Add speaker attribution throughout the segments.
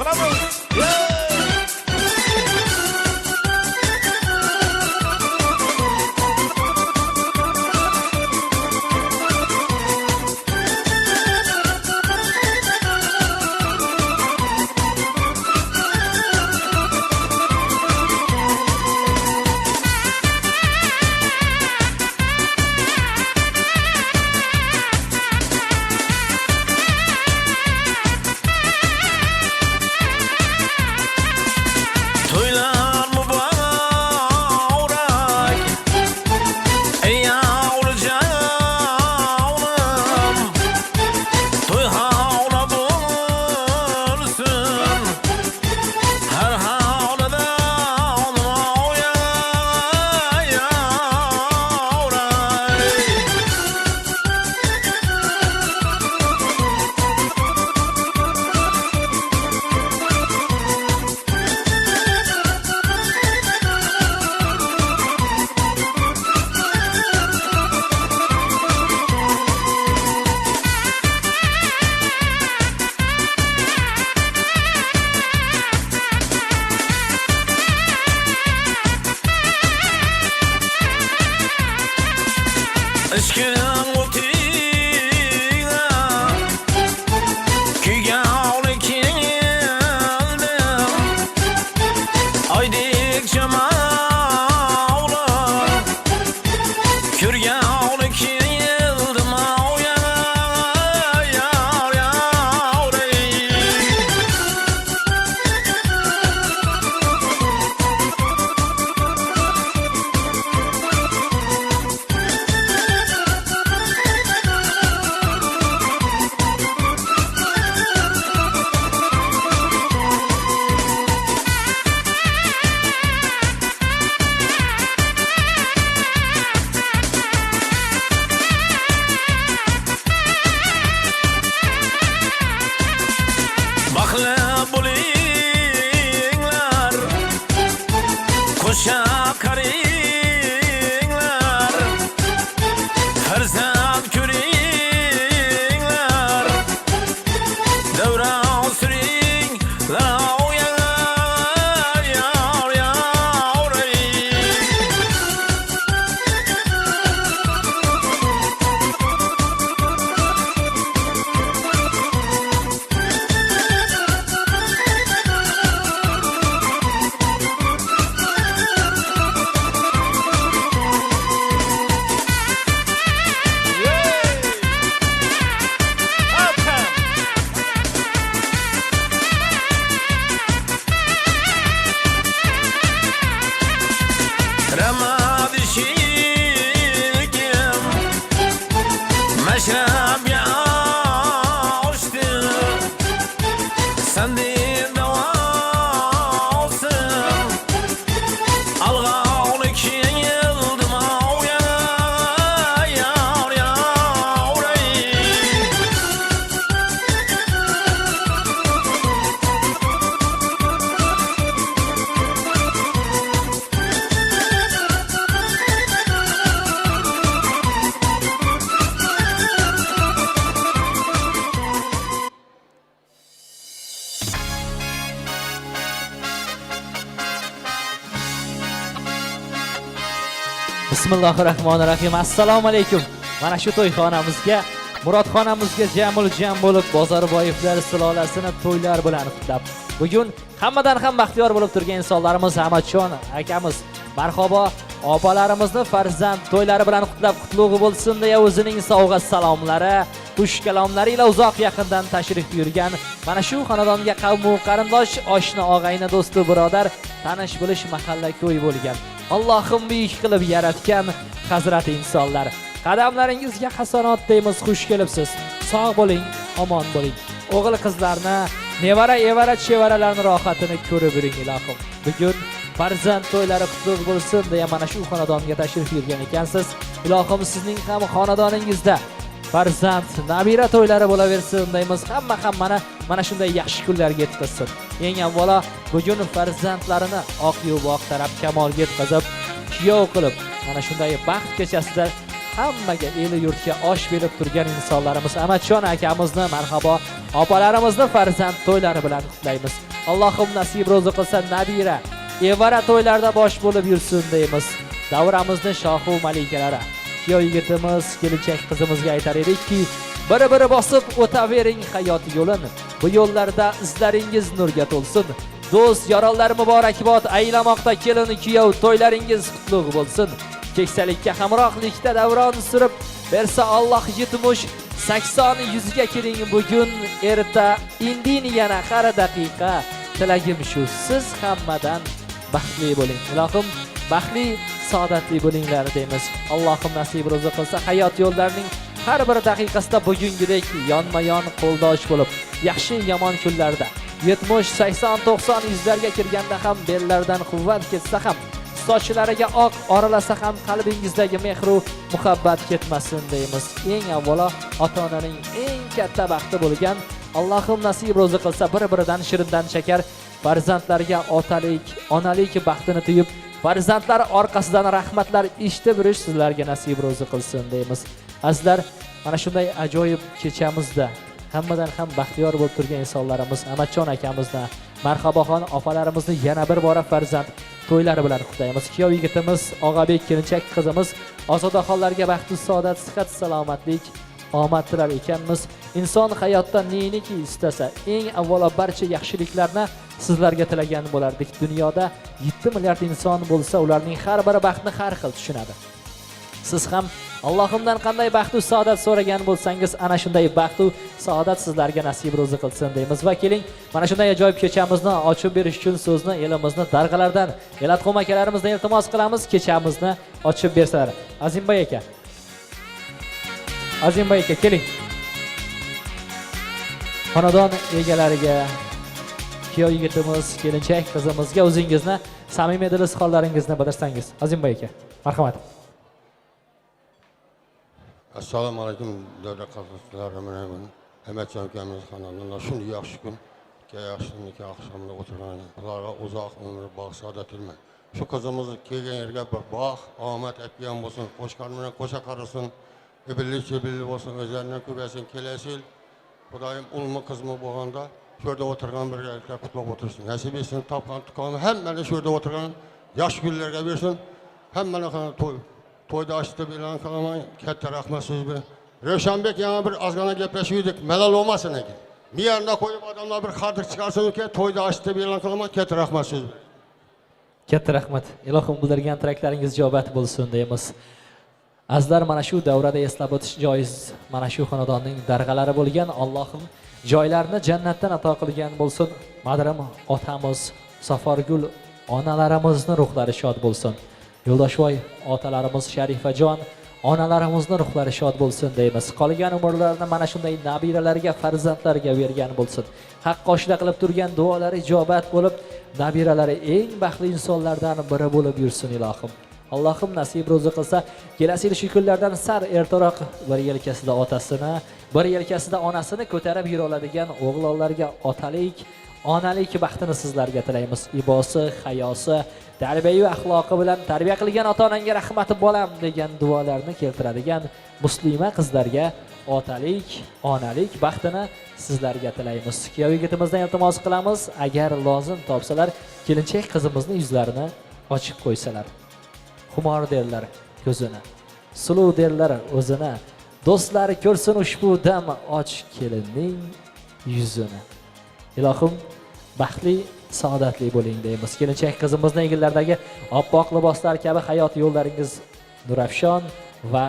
Speaker 1: qilamiz.
Speaker 2: Bismillahirrahmanirrahim. Assalomu alaykum. Mana shu to'yxonamizga, Murodxonamizga jamul jam bo'lib Bozorboyevlar sulolasini to'ylar bilan qutlab. Bugun hammadan ham baxtiyor bo'lib turgan insonlarimiz Amatjon akamiz, marhabo opalarimizni farzand to'ylari bilan qutlab qutlug'i bo'lsin deya o'zining sovg'a salomlari, xush kalomlari ila uzoq yaqindan tashrif buyurgan mana shu xonadonga qavm qarindosh, oshna og'ayni, do'sti, birodar, tanish bilish mahalla ko'y bo'lgan Allohim buyuk qilib yaratgan hazrat insonlar. Qadamlaringizga hasanot deymiz, xush kelibsiz. Sog' bo'ling, omon bo'ling. O'g'il qizlarni, nevara, evara, chevaralarni rohatini ko'rib yuring ilohim. Bugun farzand to'ylari qutlug' bo'lsin deya mana shu xonadonga tashrif buyurgan ekansiz. Ilohim sizning ham xonadoningizda farzand, nabira to'ylari bo'laversin deymiz. Hammani mana shunday yaxshi kunlarga yetkazsin. Eng avvalo bugun farzandlarini oq yuvoq taraf kamolga yetkazib, kuyov qilib, mana shunday baxt kechasida hammaga, eli yurtga osh berib turgan insonlarimiz Amatjon akamizni, marhabo opalarimizni farzand to'ylari bilan qutlaymiz. Allohim nasib ro'zi qilsa nabira, evara to'ylarda bosh bo'lib yursin deymiz. Davramizni shohu malikalari, kuyov yigitimiz, kelinchak qizimizga aytar edikki, bir-biri bosib o'tavering hayot yo'lin. Bu yo'llarda izlaringiz nurga to'lsin. Do'st, yoronlar muborakbod aylamoqda kelin kuyov, to'ylaringiz qutlug' bo'lsin. Keksalikka hamrohlikda davron surib bersa Alloh 70, 80, 100 ga kiring bugun, erta, indin yana har daqiqa. Tilagim shu, siz hammadan baxtli bo'ling. Ilohim, baxtli, saodatli bo'linglar deymiz. Allohim nasib ro'zi qilsa hayot yo'llarining har bir daqiqasida bugungidek yonma-yon qo'ldosh bo'lib, yaxshi yomon kunlarda 70, 80, 90, 100 larga kirganda ham bellardan quvvat ketsa ham, sochlariga oq oralasa ham qalbingizdagi mehru muhabbat ketmasin deymiz. Eng avvalo ota-onaning eng katta baxti bo'lgan Allohim nasib ro'zi qilsa bir-biridan shirindan shakar farzandlarga otalik, onalik baxtini tuyib, farzandlar orqasidan rahmatlar eshitib yurish sizlarga nasib ro'zi qilsin deymiz. Azizlar, mana shunday ajoyib kechamizda hammadan ham baxtiyor bo'lib turgan insonlarimiz Amatjon akamizni, Marhaboxon opalarimizni yana bir bora farzand to'ylari bilan qutlaymiz. Kuyov yigitimiz, Og'abek kelinchak qizimiz Ozodaxonlarga baxtu saodat, sihat, salomatlik, omad tilar ekanmiz. Inson hayotda neyiniki istasa, eng avvalo barcha yaxshiliklarni sizlarga tilagan bo'lardik. Dunyoda 7 milliard inson bo'lsa, ularning har biri baxtni har xil tushunadi. Siz ham Allohimdan qanday baxtu saodat so'ragan bo'lsangiz, ana shunday baxtu saodat sizlarga nasib ro'zi qilsin deymiz. Va keling, mana shunday ajoyib kechamizni ochib berish uchun so'zni elimizni darg'alardan, Elatxon akalarimizdan iltimos qilamiz, kechamizni ochib bersalar. Azimbay aka. Azimbay aka, keling. Xonadon egalariga, kuyov yigitimiz, kelinchak qizimizga o'zingizni samimiy dil izhorlaringizni bildirsangiz. Azimbay aka, marhamat.
Speaker 1: Assalomu alaykum davlat qatnashchilari bilan Amatjon akamiz xonadonida shunday yaxshi kun, yaxshi nikoh oqshomida o'tirgan. Ularga uzoq umr, bog' saodat tilmayman. Shu qizimiz kelgan yerga bir bog' omad etgan bo'lsin, qo'shqar bilan qo'sha qarasin, ibilli bo'lsin, o'zlarining ko'paysin, kelasi yil Xudoyim ulmi qizmi bo'lganda shu yerda o'tirgan bir erkak qutlab o'tirsin. Nasib etsin, topgan tuqqani hammani shu yerda o'tirgan yosh kunlarga bersin. Hammani to'yda ochdi e'lon qilaman, katta rahmat so'z bilan. Ravshanbek yana bir ozgina gaplashuvdik, malol bo'lmasin ekan. Bu yerda qo'yib odamlar bir xatir chiqarsin ekan, to'yda ochdi e'lon qilaman, katta rahmat so'z bilan.
Speaker 2: Katta rahmat. Ilohim bildirgan tilaklaringiz ijobat bo'lsin deymiz. Azizlar, mana shu davrada eslab o'tish joiz, mana shu xonadonning darg'alari bo'lgan Allohim joylarini jannatdan ato qilgan bo'lsin. Madrim otamiz, Safargul onalarimizni ruhlari shod bo'lsin. Yo'ldoshvoy otalarimiz Sharifajon onalarimizni ruhlari shod bo'lsin deymiz. Qolgan umrlarini mana shunday nabiralarga, farzandlarga bergan bo'lsin. Haqq oshida qilib turgan duolari ijobat bo'lib, nabiralari eng baxtli insonlardan biri bo'lib yursin ilohim. Allohim nasib ro'zi qilsa, kelasi yil shu kunlardan sar ertaroq bir yelkasida otasini, bir yelkasida onasini ko'tarib yura oladigan o'g'lonlarga otalik, onalik baxtini sizlarga tilaymiz. Ibosi, hayosi, tarbiya va axloqi bilan tarbiya qilgan ota-onangga rahmati bolam degan duolarni keltiradigan muslima qizlarga otalik, onalik baxtini sizlarga tilaymiz. Kuyov yigitimizdan iltimos qilamiz, agar lozim topsalar, kelinchak qizimizni yuzlarini ochib qo'ysalar. Xumor derlar ko'zini, suluv derlar o'zini, do'stlar ko'rsin ushbu dam och kelinning yuzini. Ilohim baxtli, saodatli bo'ling deymiz. Kelinchak qizimizning egillardagi oppoq liboslar kabi hayot yo'llaringiz nurafshon va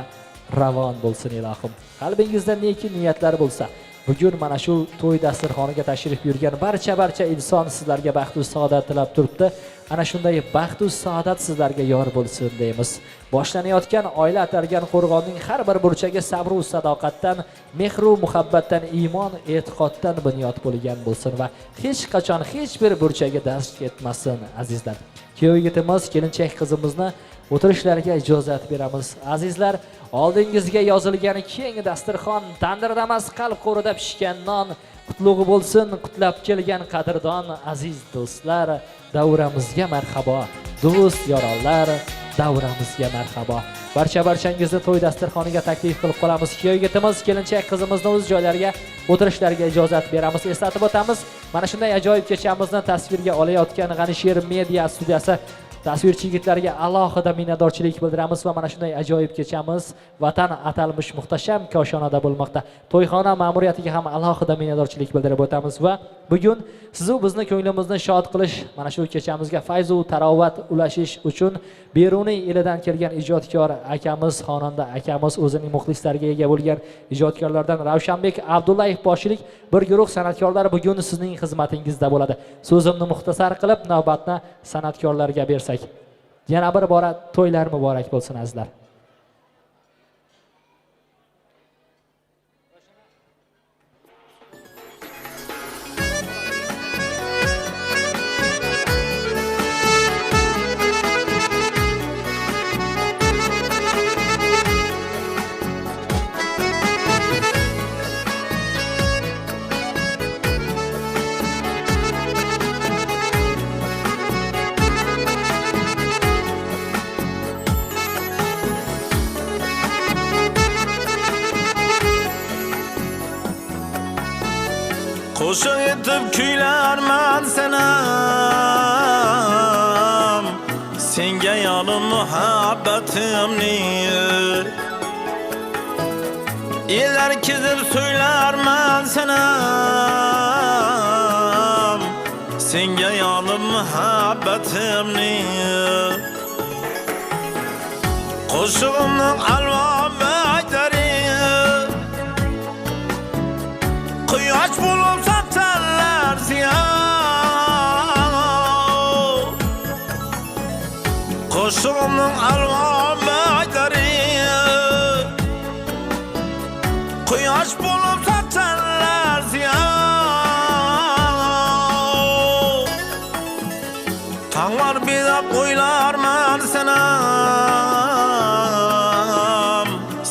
Speaker 2: ravon bo'lsin ilohim. Qalbingizda neki niyatlar bo'lsa, bugun mana shu to'y dasturxoniga tashrif buyurgan barcha inson sizlarga baxt va saodat tilab turibdi. Ana shunday baxt va saodat sizlarga yor bo'lsin deymiz. Boshlanayotgan oila atalgan qo'rg'onning har bir burchagi sabr va sadoqatdan, mehr va muhabbatdan, iymon, e'tiqoddan bunyod bo'lgan bo'lsin va hech qachon hech bir burchagi dast ketmasin azizlar. Kuyov yigitimiz, kelinchak qizimizni o'tirishlariga ijozat beramiz. Azizlar, oldingizga yozilgan keng dasturxon, tandirda emas qalb qo'rida pishgan non, qutlug'i bo'lsin qutlab kelgan qadrdon aziz do'stlar, davramizga marhabo. Do'st, yoronlar, davramizga marhabo. Barchangizni to'y dasturxoniga taklif qilib qolamiz. Kuyov-yigitimiz, kelinchak qizimizni o'z joylariga o'tirishlariga ijozat beramiz. Eslatib o'tamiz, mana shunday ajoyib kechamizni tasvirga olayotgan G'anisher Media studiyasi tasvirchi yigitlarga alohida minnatdorchilik bildiramiz va mana shunday ajoyib kechamiz Vatan atalmish muhtasham koshonada bo'lmoqda. To'yxona ma'muriyatiga ham alohida minnatdorchilik bildirib o'tamiz va bugun siz bizni ko'nglimizni shod qilish, mana shu kechamizga fayz va tarovat ulashish uchun Beruniy elidan kelgan ijodkor akamiz, xonanda akamiz, o'zining muxlislariga ega bo'lgan ijodkorlardan Ravshanbek Abdullayev boshchilik bir guruh san'atkorlar bugun sizning xizmatingizda bo'ladi. So'zimni muxtasar qilib, navbatni san'atkorlarga bersak. Yana bir bora to'ylar muborak bo'lsin azizlar.
Speaker 3: Qo'shiq etib kuylarman sanam, senga yonim muhabbatimni. Ellar kezib so'ylarman sanam, senga yonim muhabbatimni. Qo'shig'imning alvon baydari quyosh bo'lib soqsanlar ziyon. Qo'shig'imning alvon baydari quyosh bo'lib soqsanlar ziyon. Tonglar bedab o'ylarman sanam,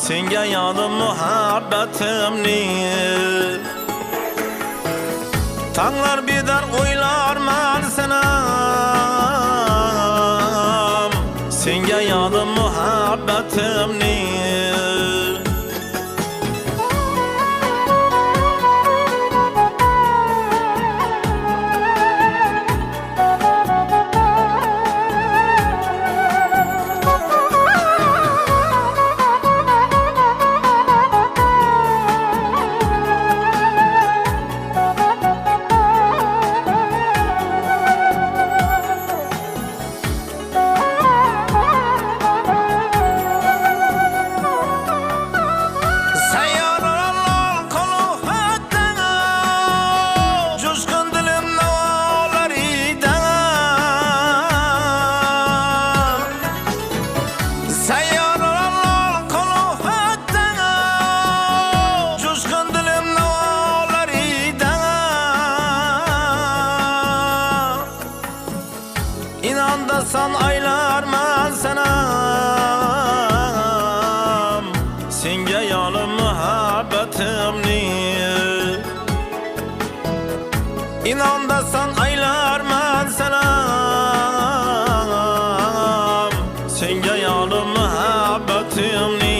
Speaker 3: senga yonim muhabbatimni. Tonglar bedar o'ylarman sanam, senga yonim muhabbatimni. İnandasan aylarman sanam, senga yonim muhabbatimni. İnandasan aylarman sanam, senga yonim muhabbatimni.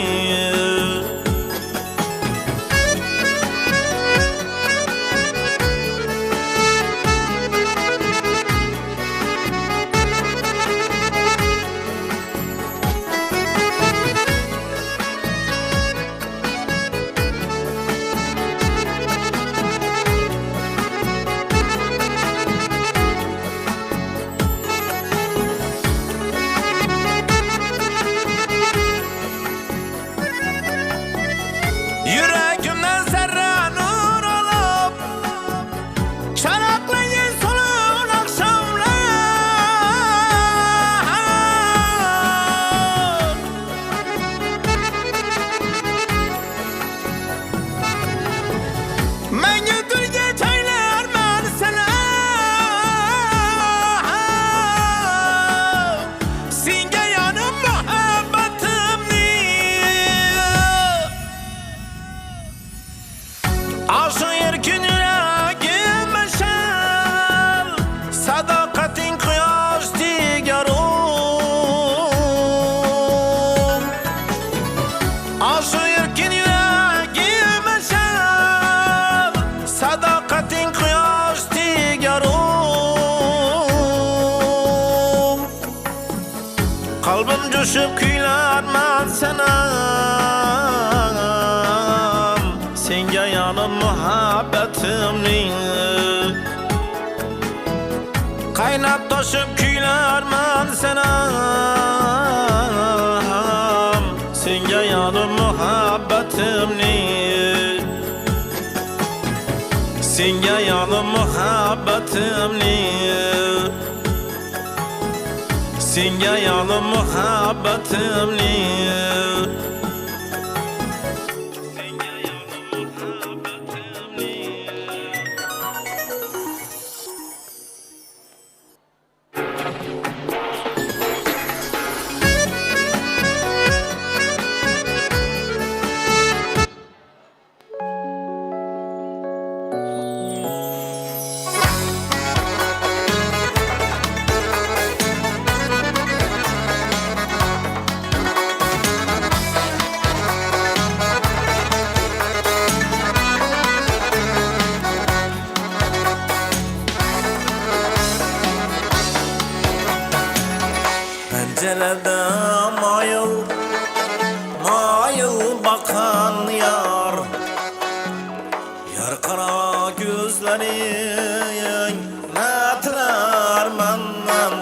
Speaker 3: coşup kuylarman senam senga yanım muhabbetimni qaynab toshib kuylarman senam senga yanım muhabbetimni senga yanım muhabbetimni senga yanım muhabbetimni pencerede mayıl mayıl bakan yar yar kara gözlerin netler benden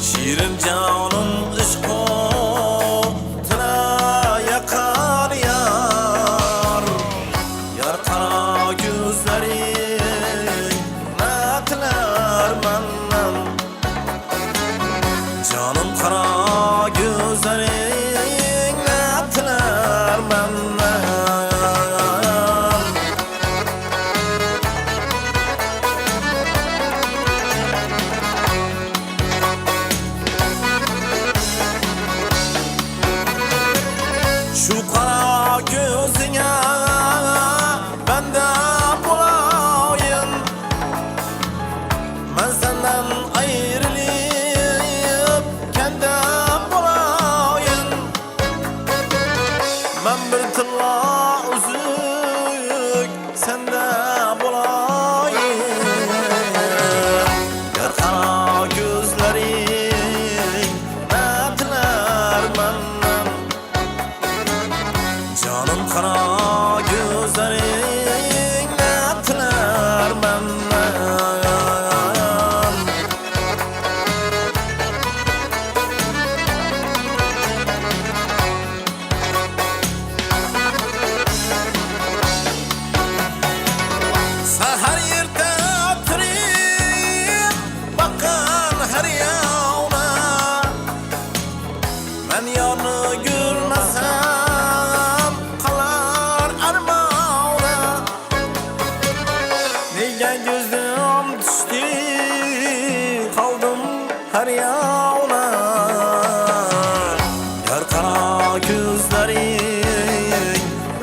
Speaker 3: şirin canım ışkotuna yakar yar yar kara gözlerin netler benden canım kara gözlerin netler benden şu kara gözüne ben de bulayım ben senden ayrılıp kendim bulayım ben bir tılla üzük sende bulayım yar kara gözlerin netler benden canım kara gözlerin netler benden Sahar yerde oturayım bakın her yana ben yanı görmesem kalar armağana nega gözüm düştü kaldım her yana yar kara gözlerin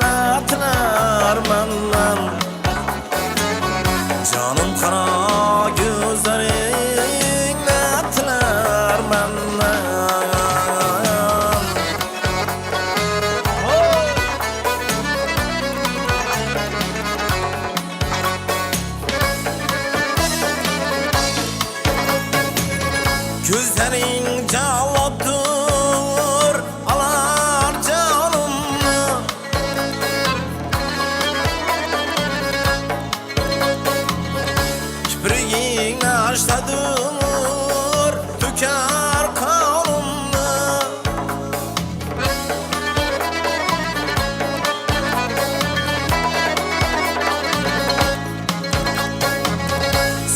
Speaker 3: netler benden canım kara gözlerin netler benden gözlerin cavadır alar canımı kipriğin açtadır tüker kanımı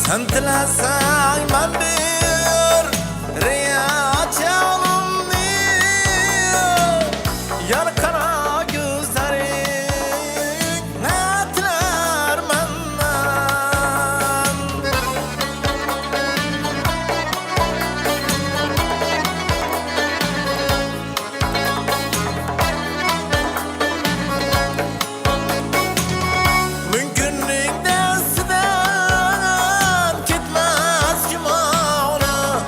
Speaker 3: sen dilesen ben bir riya canımı yar kara gözlerin netler benden mümkünlük desinden gitmez cumana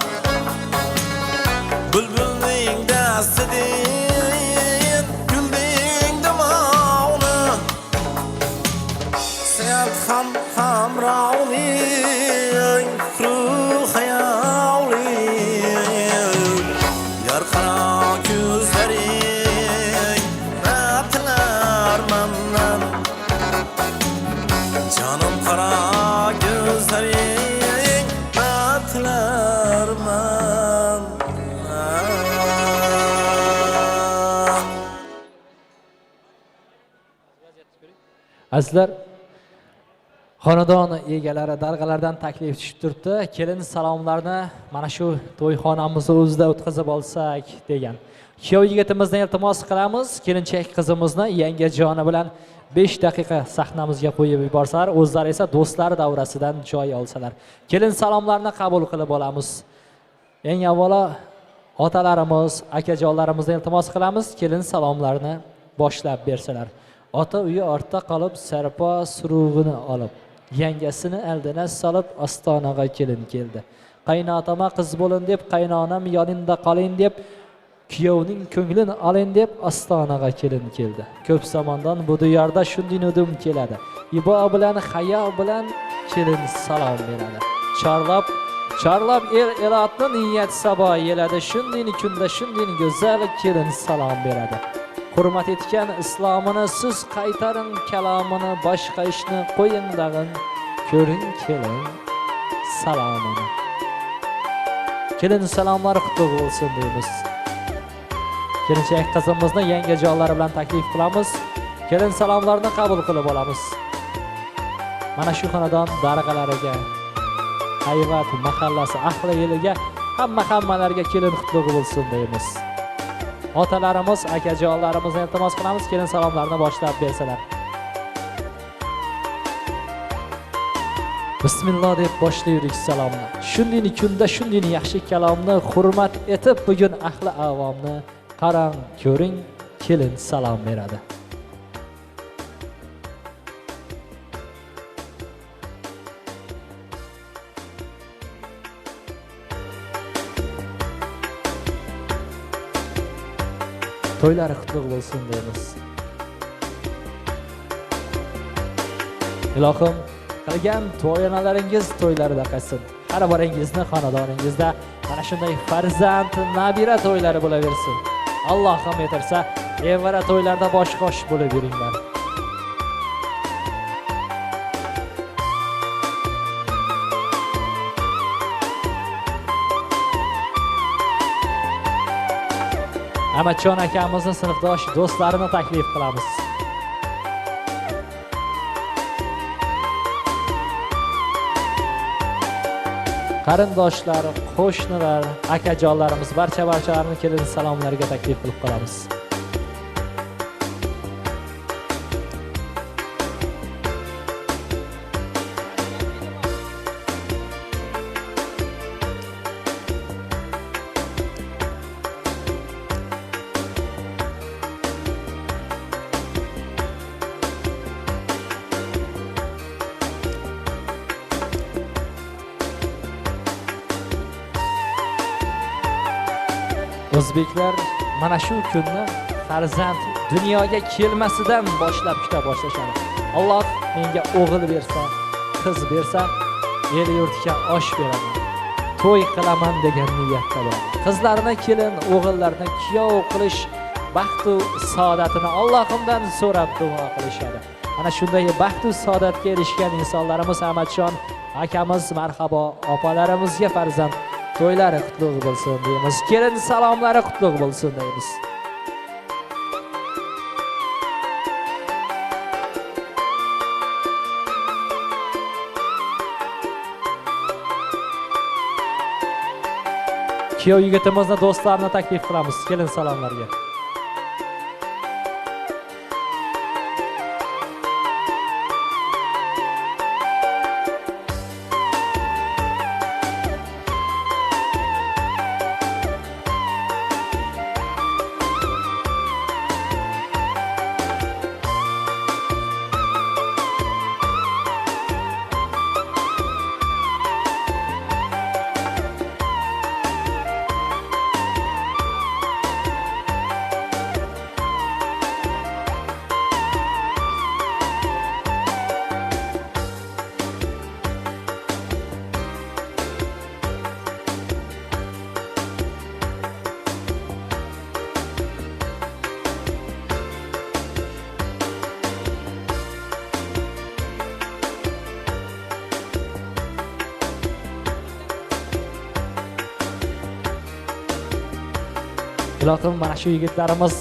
Speaker 3: bülbülün desinden güldün dumağına sen hamravni ruh hayali Canım kara gözlerin Batlarman
Speaker 2: Azizlar, xonadon egalari darg'alardan taklif tushib turibdi. Kelin salomlarni mana shu to'yxonamiz o'zida o'tkazib olsak degan. Kuyov yigitimizdan iltimos qilamiz, kelinchak qizimizni yangi joni bilan 5 daqiqa sahnamizga qo'yib yuborsalar, o'zlari esa do'stlar davrasidan joy olsalar. Kelin salomlarni qabul qilib olamiz. Eng avvalo otalarimiz, akajonlarimizdan iltimos qilamiz, kelin salomlarni boshlab bersalar. Ota uyi ortda qolib, sarpo surug'ini olib, yangasini aldina solib ostonaga kelin keldi. Qaynotama qiz bo'lin deb, qaynonam yoningda qoling deb, kuyovning ko'nglini oling deb ostonaga kelin keldi. Ko'p zamondan bu diyorda shunday nudim keladi. Ibo bilan hayo bilan kelin salom beradi. Chorlab el-elotni niyat sabo yeladi. Shunday kunda shunday go'zal kelin salom beradi. Hurmat etgan islomini siz qaytaring kalomini, boshqa ishni qo'ying dag'in, ko'ring kelin salomini. Kelin salomlari qutlug' bo'lsin deymiz. Kelinchak qizimizni yangi jonlari bilan taklif qilamiz. Kelin salomlarini qabul qilib olamiz. Mana shu xonadon darg'alariga, Hayvat mahallasi ahli eliga, hammalarga kelin qutlug' bo'lsin deymiz. Otalarimiz, akajonlarimizdan iltimos qilamiz, kelin salomlarini boshlab bersalar. Bismillah deb boshlaylik salomni. Shunday kunda shunday yaxshi kalomni hurmat etib bugun ahli avomni qarang, ko'ring, kelin salom beradi. To'ylari qutlug' bo'lsin deymiz. Ilohim, qilgan to'yonalaringiz to'ylarida qolsin. Har biringizni xonadoningizda mana shunday farzand, nabira to'ylari bo'laversin. Allohim yetirsa, evara to'ylarda bosh-qosh bo'lib yuringlar. Amatjon akamizni sinfdosh do'stlarini taklif qilamiz. Qarindoshlar, qo'shnilar, akajonlarimiz barcha-barchalarni kelin salomlariga taklif qilib qolamiz. O'zbeklar mana shu kunni farzand dunyoga kelmasidan boshlab kuta boshlashadi. Alloh menga o'g'il bersa, qiz bersa, el yurtga osh beradi. To'y qilaman degan niyatda bor. Qizlarni kelin, o'g'illarni kuyov qilish baxt va saodatini Allohimdan so'rab duo qilishadi. Mana shunday baxt va saodatga erishgan insonlarimiz Amatjon akamiz, marhabo, opalarimizga farzand to'ylari qutlug' bo'lsin deymiz. Kelin salomlari qutlug' bo'lsin deymiz. Kuyov yigitimizni do'stlarini taklif qilamiz kelin salomlarga. Ilohim, mana shu yigitlarimiz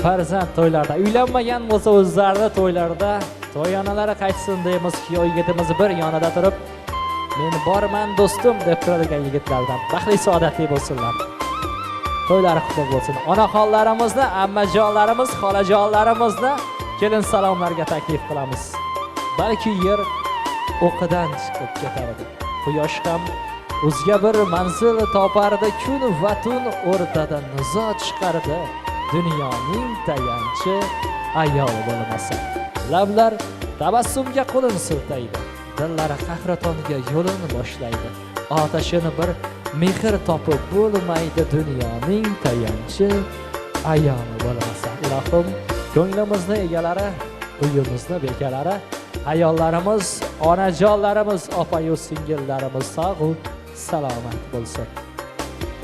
Speaker 2: farzand to'ylarda, uylanmagan bo'lsa o'zlari to'ylarda to'yonalari qaytsin deymiz. Kuyov yigitimiz bir yonida turib, men borman do'stim deb turadigan yigitlardan baxtli saodatli bo'lsinlar. To'ylari qutlug' bo'lsin. Onaxonlarimizni, ammajonlarimiz, xolajonlarimizni kelin salomlarga taklif qilamiz. Balki yer o'qidan chiqib ketardi. Quyosh ham o'zga bir manzil topardi, kun va tun o'rtada nizo chiqardi. Dunyoning tayanchi ayol bo'lmasa. Lablar tabassumga qo'lin siltaydi. Dillari qahratonga yo'lin boshlaydi. Otashini bir mehr topib bo'lmaydi, dunyoning tayanchi ayol bo'lmasa. Ilohim, ko'nglimizni egalari, uyimizni bekalari, ayollarimiz, onajonlarimiz, opa-yu singillarimiz sog' salomat bo'lsin.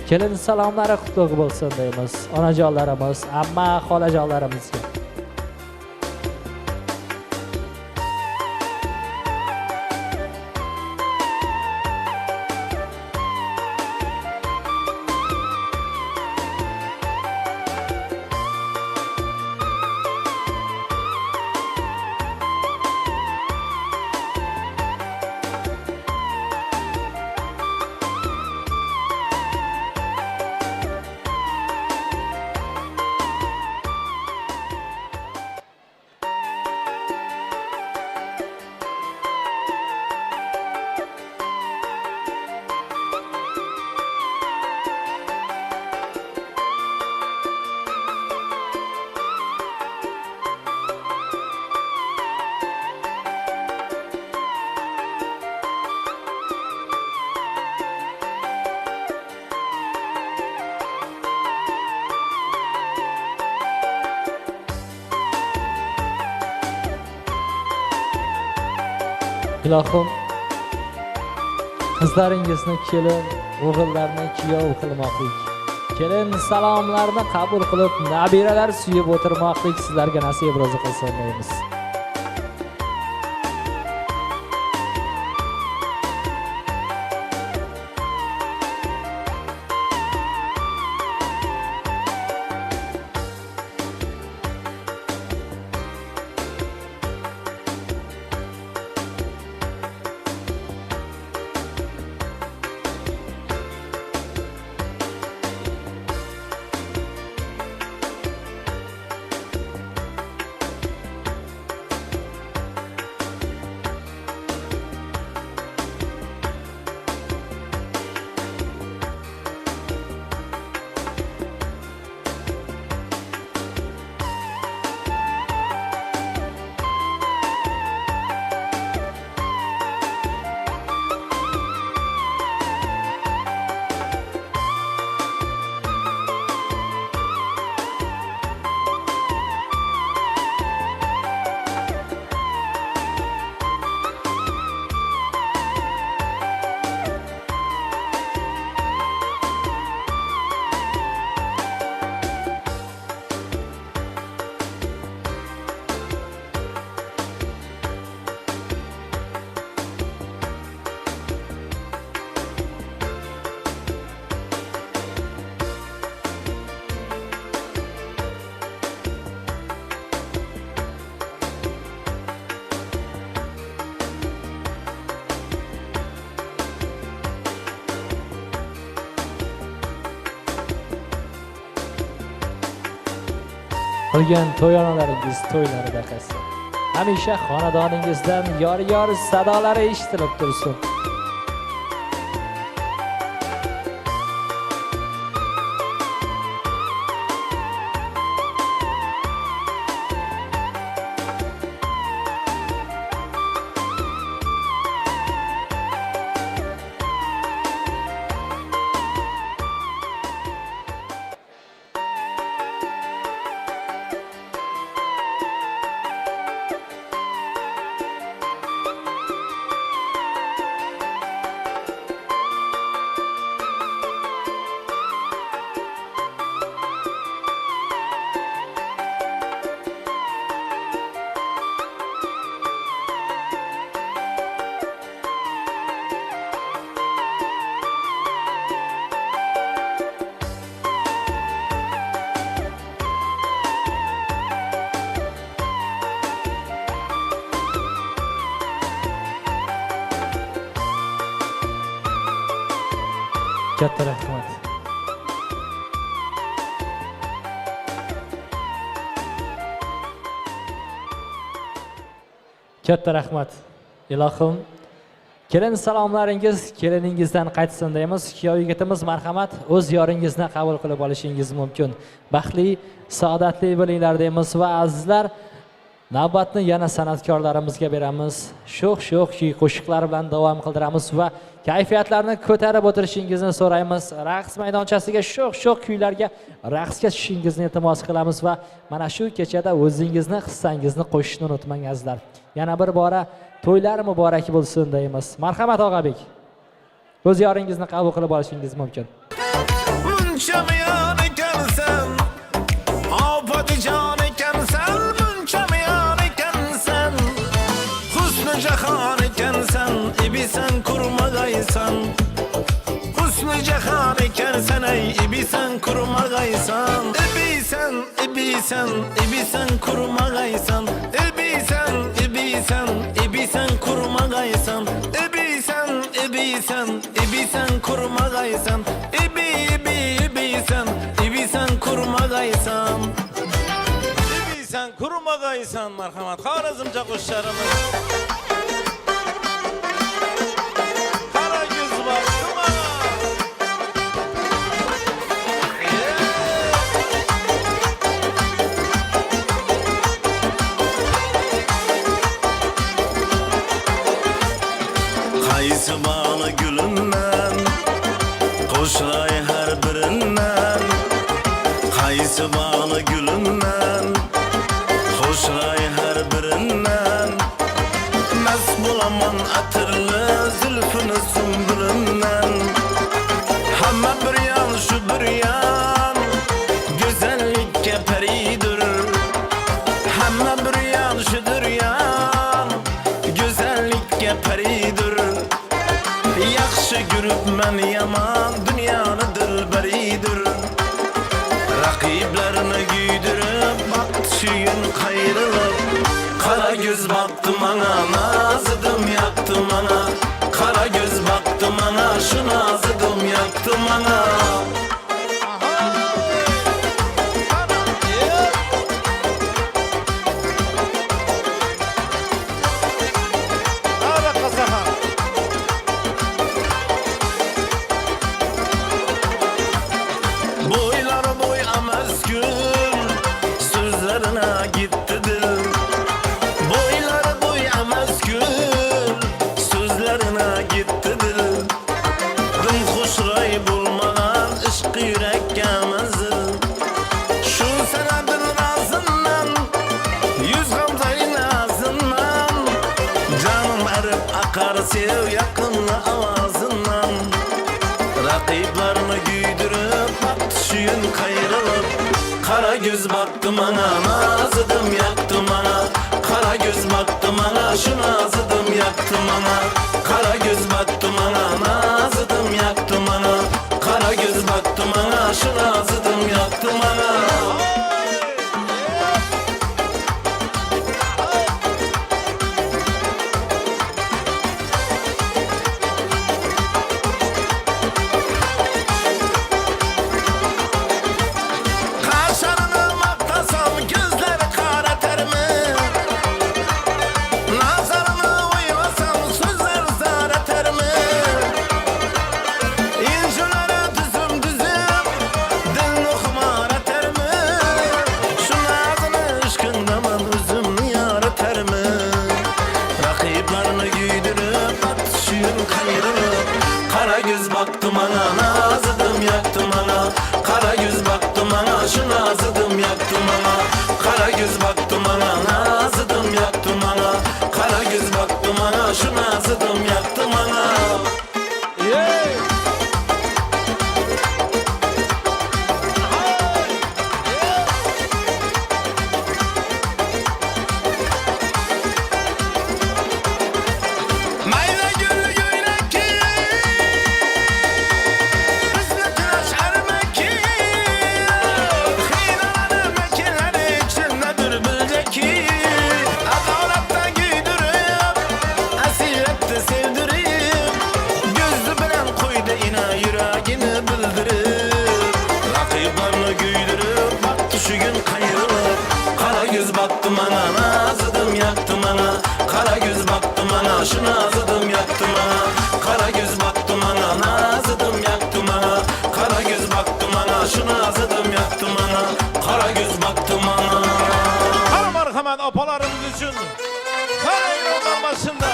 Speaker 2: Kelin salomlari qutlug' bo'lsin deymiz onajonlarimiz, amma xolajonlarimizga. Ilohim, qizlaringizni kelin, o'g'illarni kuyov qilmoqlik. Kelin salomlarni qabul qilib, nabiralar suyib o'tirmoqlik sizlarga nasib rozi qilsin deymiz. Qilgan to'yonalaringiz to'ylarida qilsin. Hamisha xonadoningizdan yor-yor sadolari eshitilib tursin. Katta rahmat. Katta rahmat. Ilohim, kelin salomlaringiz keliningizdan qaytsin deymiz. Kuyov yigitimiz marhamat, o'z yoringizni qabul qilib olishingiz mumkin. Baxtli, saodatli bo'linglar deymiz va azizlar, navbatni yana san'atkorlarimizga beramiz. Sho'x kuy qo'shiqlar bilan davom qildiramiz va kayfiyatlarni ko'tarib o'tirishingizni so'raymiz. Raqs maydonchasiga sho'x kuylarga raqsga tushishingizni iltimos qilamiz va mana shu kechada o'zingizni, hissangizni qo'shishni unutmang azizlar. Yana bir bora to'ylar muborak bo'lsin deymiz. Marhamat Og'abek. O'z yoringizni qabul qilib olishingiz mumkin.
Speaker 3: Muncha miyon ekansan, opatijon ekansan, muncha miyon ekansan, husni jahon ekansan, ibisan kurmag'aysan, husni jahon ekansan, ey ibisan kurmag'aysan, ibisan kurmag'aysan, ibisan kurmag'aysan, ibisan kurmag'aysan, ibisan kurmag'aysan, ibisan kurmag'aysan. Marhamat, Xorazmcha qo'shiqlarimiz. Qara yuz bor tumana. Qaysi bog'li gulimman, qo'shilay har birindən. Qaysi bog'li gulimman, qo'shilay har birindən. Mas bo'laman atirli zulfini sumbulimdan. Hamma bir yon shu bir yon, go'zallikka paridir. Hamma bir yon shu bir yon, go'zallikka paridir. Yaxshi yuribman yomon, dunyoni dilbaridir. Raqiblarni guydirib, baxtishim qayrilib. Qara göz baktı mana, nazidim yaktı mana. Qara göz baktı mana, şu nazidim yaktı mana. Sev yakınlı avazından, rakiplerini güydürüp baktışın kayrılıp. Kara göz baktı bana, nazıdım yaktı bana. Kara göz baktı bana, şu nazıdım yaktı bana. Kara göz baktı bana, nazıdım yaktı bana. Kara göz baktı bana, şu nazıdım yaktı bana. Asil ana, şu nazıdım yaktım ana. Kara göz baktım ana, nazıdım yaktım ana. Kara göz baktım ana, şu nazıdım yaktım ana. Kara göz baktım ana.
Speaker 4: Kara merhamet apalarımız için kara yollar başında.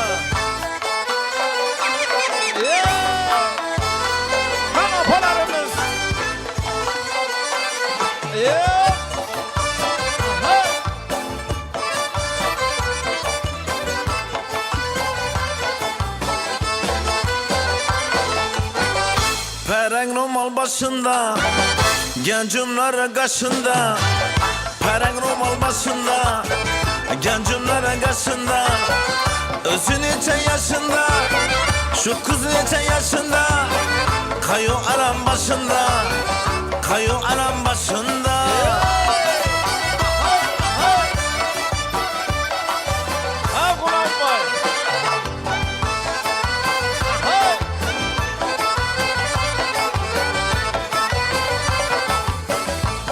Speaker 4: Kara apalarımız.
Speaker 3: Pereng romal başında, gencimler kaşında. Pereng romal başında, gencimler kaşında. Özün neçe yaşında, şu kız neçe yaşında. Kayu aram başında, kayu aram başında.
Speaker 4: Ha kulağım var.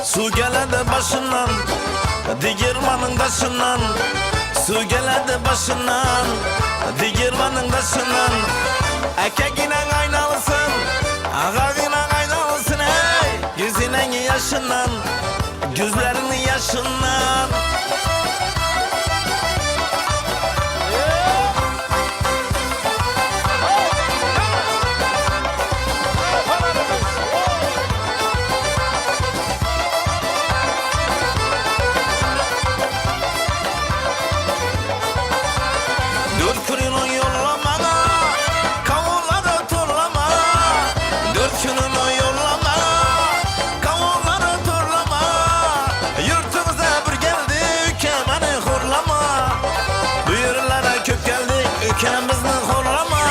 Speaker 3: Su geledi başından, digirmanın taşından. Su geledi başından, digirmanın taşından. Erkekine kaynalısın, ağabeyine kaynalısın ey. Yüzüne yaşından, gözlerinin yaşından. Dört kırını yollamana, kavulları turlama. Dört kırını yollamana, kavulları turlama. Yurtumuza bir geldi, ülkemeni horlama. Bu yerlere kök geldi, ülkemizni horlama.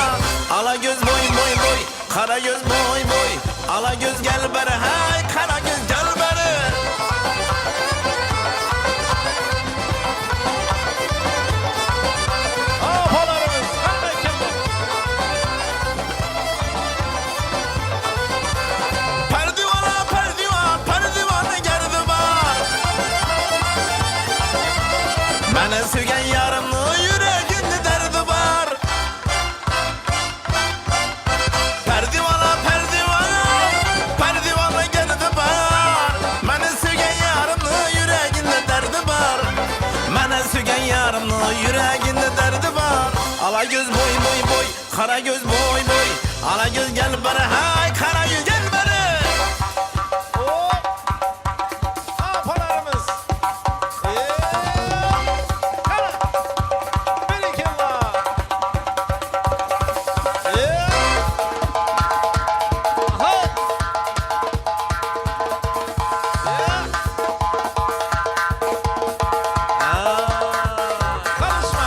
Speaker 3: Ala göz boy boy boy, kara göz boy boy. Ala göz gel beri, hey kara göz gel beri.
Speaker 4: Apalarımız memleketler.
Speaker 3: Perdivana perdivan, perdivanı gerdi var. Bana sügen yarımlı yüreğinde derdi var. Perdivana perdivana, perdivanı gerdi var. Bana sügen yarımlı yüreğinde derdi var. Bana sügen yarımlı yüreğinde derdi var. Ala göz boy boy boy, kara göz boy boy. Ala göz gel bana, hay kara göz gel bana.
Speaker 4: Apalarımız. Kara. Birikinler. Aha. Karışma.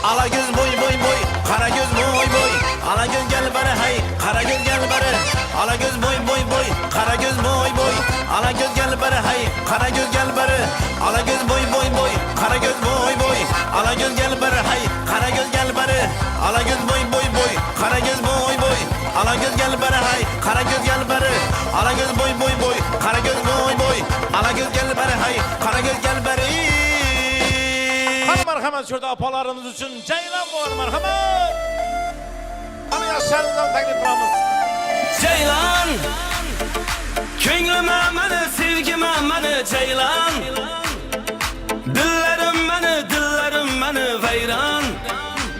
Speaker 3: Ala göz boy boy boy, kara göz boy boy. Ala göz gel bana hey, kara göz gel bana. Ala göz boy boy boy, kara göz boy boy. Ala göz gel bana hey, kara göz gel bana. Ala göz boy boy boy, kara göz boy boy. Ala göz gel bana hey, kara göz gel bana. Ala göz boy boy boy, kara göz boy boy. Ala göz gel bana hey, kara göz gel bana. Ala göz boy boy boy, kara göz boy boy. Ala göz gel bana hey, kara göz gel bana.
Speaker 4: Hadi merhamet şurada apalarımız için Ceylan var merhamet. Hadi yaşlarınızdan teklif kılamız.
Speaker 3: Ceylan, ko'nglime meni, sevgime meni Ceylan. Dillarim meni vayron.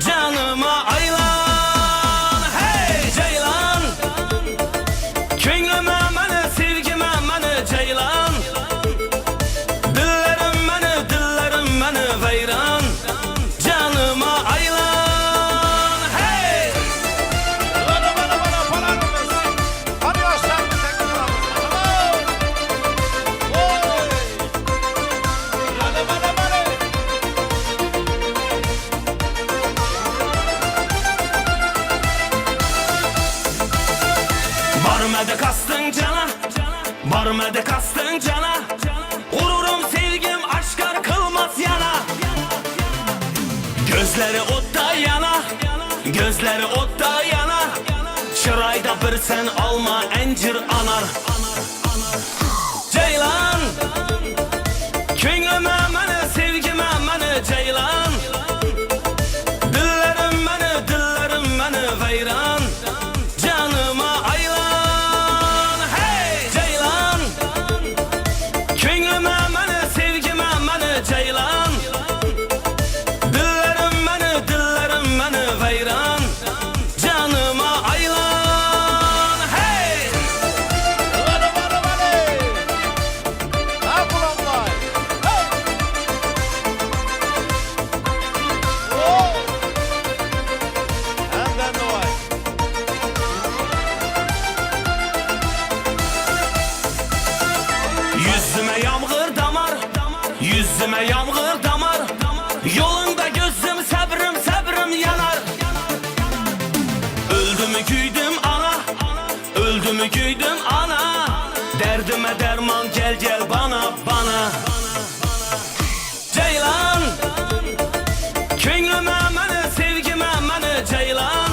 Speaker 3: Canıma aylan, hey Ceylan. Ko'nglime meni, sevgime meni Ceylan. Dillarim meni vayron. Canıma aylan, hey.
Speaker 4: Bana apalarımız. Hadi yaşlarınızdan teklif kılamız. Oy. Hadi.
Speaker 3: Bormadi qasding jana, g'ururim sevgim oshkor qilmas yana. Gözleri o'tda yana, gözleri o'tda yana. Chiroyda bir sen olma encir anar. Ceylan, ko'nglime meni, sevgime meni ceylan. Dillarim meni vayron. Canıma aylan, hey ceylan. Ko'nglime meni, sevgime meni ceylan. Dillarim meni vayron. Canıma aylan, hey.
Speaker 4: Hadi hadi hadi. Ha bulanlar. Oh. Hemen de var.
Speaker 3: Yüzüme yağmur damar, yüzüme yağmur damar. Yolunda gözüm sabrım yanar. Öldümü güydüm ana, öldümü güydüm ana. Derdime derman gel bana. Ceylan, ko'nglime meni, sevgime meni ceylan.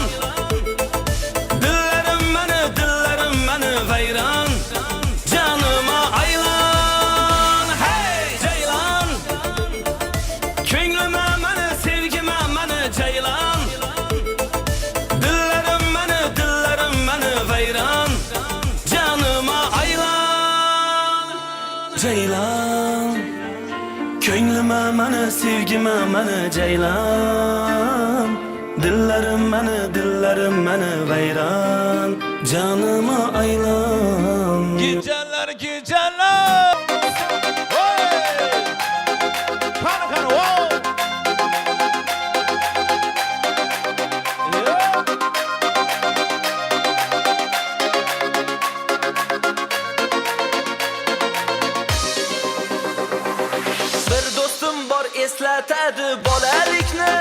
Speaker 3: Dillarim meni vayron. Canıma aylan, hey ceylan. Ko'nglime meni, sevgime meni ceylan. Dillarim meni vayron. Canıma aylan, ceylan. Ko'nglime meni, sevgime meni ceylan. Dillarim meni vayron. Canıma aylan.
Speaker 4: Geceler geceler. Hey. Kanı wow. Yeah.
Speaker 3: Bir do'stim bor eslatadi bolalikni.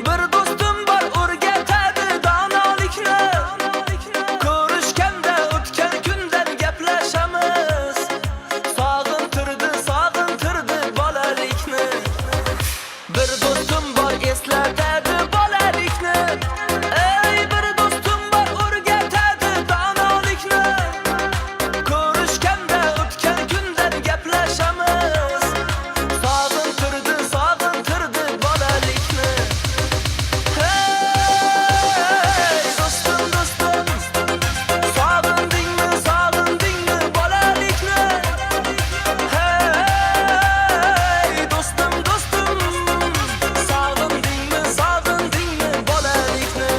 Speaker 3: Bir do'stim bor o'rgatadi donolikni. Ko'rishganda o'tgan kundan gaplashamiz. Sog'intirdi bolalikni. Bir do'stim bor eslatadi bolalikni. Ey bir do'stim bor o'rgatadi donolikni. Ko'rishganda o'tgan kundan gaplashamiz. Sog'intirdi bolalikni. Hey do'stim, sog'indingmi bolalikni? Hey do'stim, sog'indingmi bolalikni?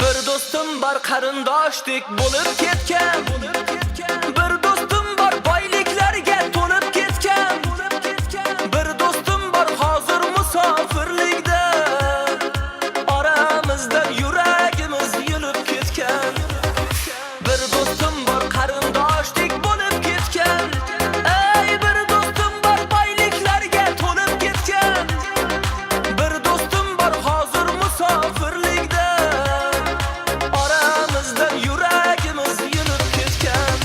Speaker 3: Bir do'stim bor qarindoshdek bo'lib ketgan. Bir do'stim bor boyliklarga to'lib ketgan. Bir do'stim bor hozir musofirlikda. Oramizdan yuragimiz yulib ketgan. Bir do'stim bor qarindoshdek bo'lib ketgan. Ey bir do'stim bor boyliklarga to'lib ketgan. Bir do'stim bor hozir musofirlikda. Oramizdan yuragimiz yulib ketgan.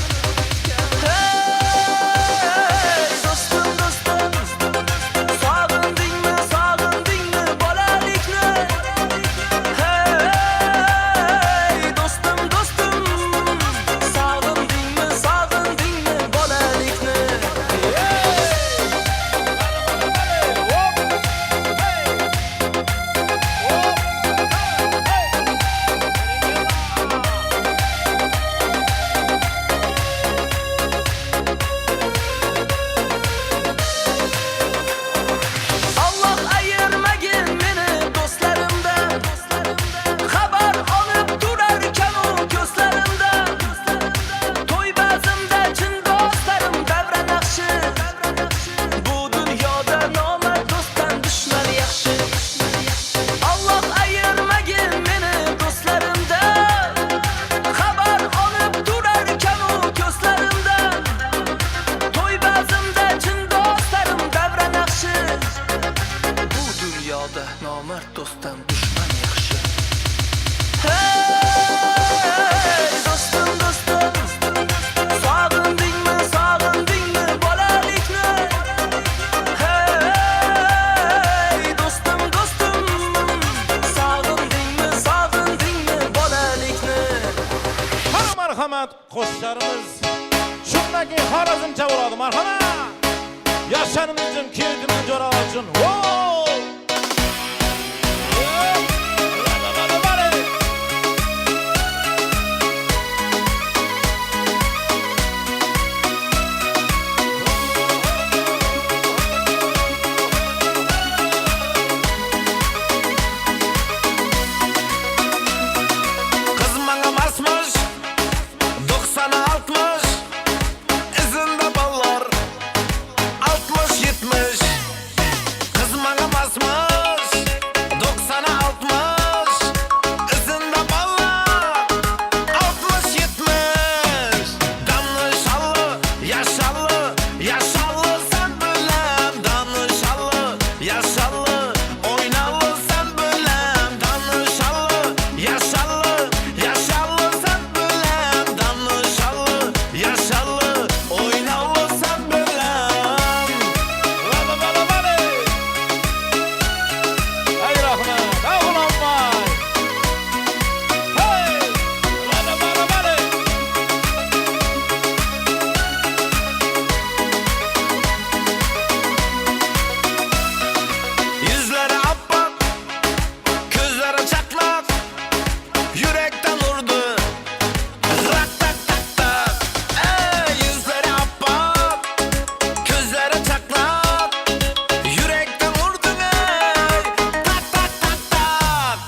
Speaker 5: dunyoda nomard do'stdan dushman yaxshi. Do'stim, sog'indingmi bolalikni? Do'stim, sog'indingmi bolalikni?
Speaker 4: Qara marhamat qo'shlarimiz shundaki Xorazmcha bo'ladi. Marhamat. Yaşanımız için, kiyetimin corağı için. Wow!
Speaker 3: Kız bana basmış 90'a 60 izinde ballar 60-70 Kız bana basmış 90'a 60 izinde ballar 60-70 Damlı şallı yaşallı sen bilem Damlı şallı yaşallı oynalı sen bilem Damlı şallı yaşallı sen bilem Damlı şallı yaşallı oynalı sen bilem
Speaker 4: Valla valla valla. Hay rahmet. Ha ulan vay. Hey. Valla valla valla.
Speaker 3: Yüzleri appak, gözleri çatlak, yürekten vurdu. Rak tak tak tak. Yüzleri appak, gözleri çatlak, yürekten vurdu. Tak tak tak tak.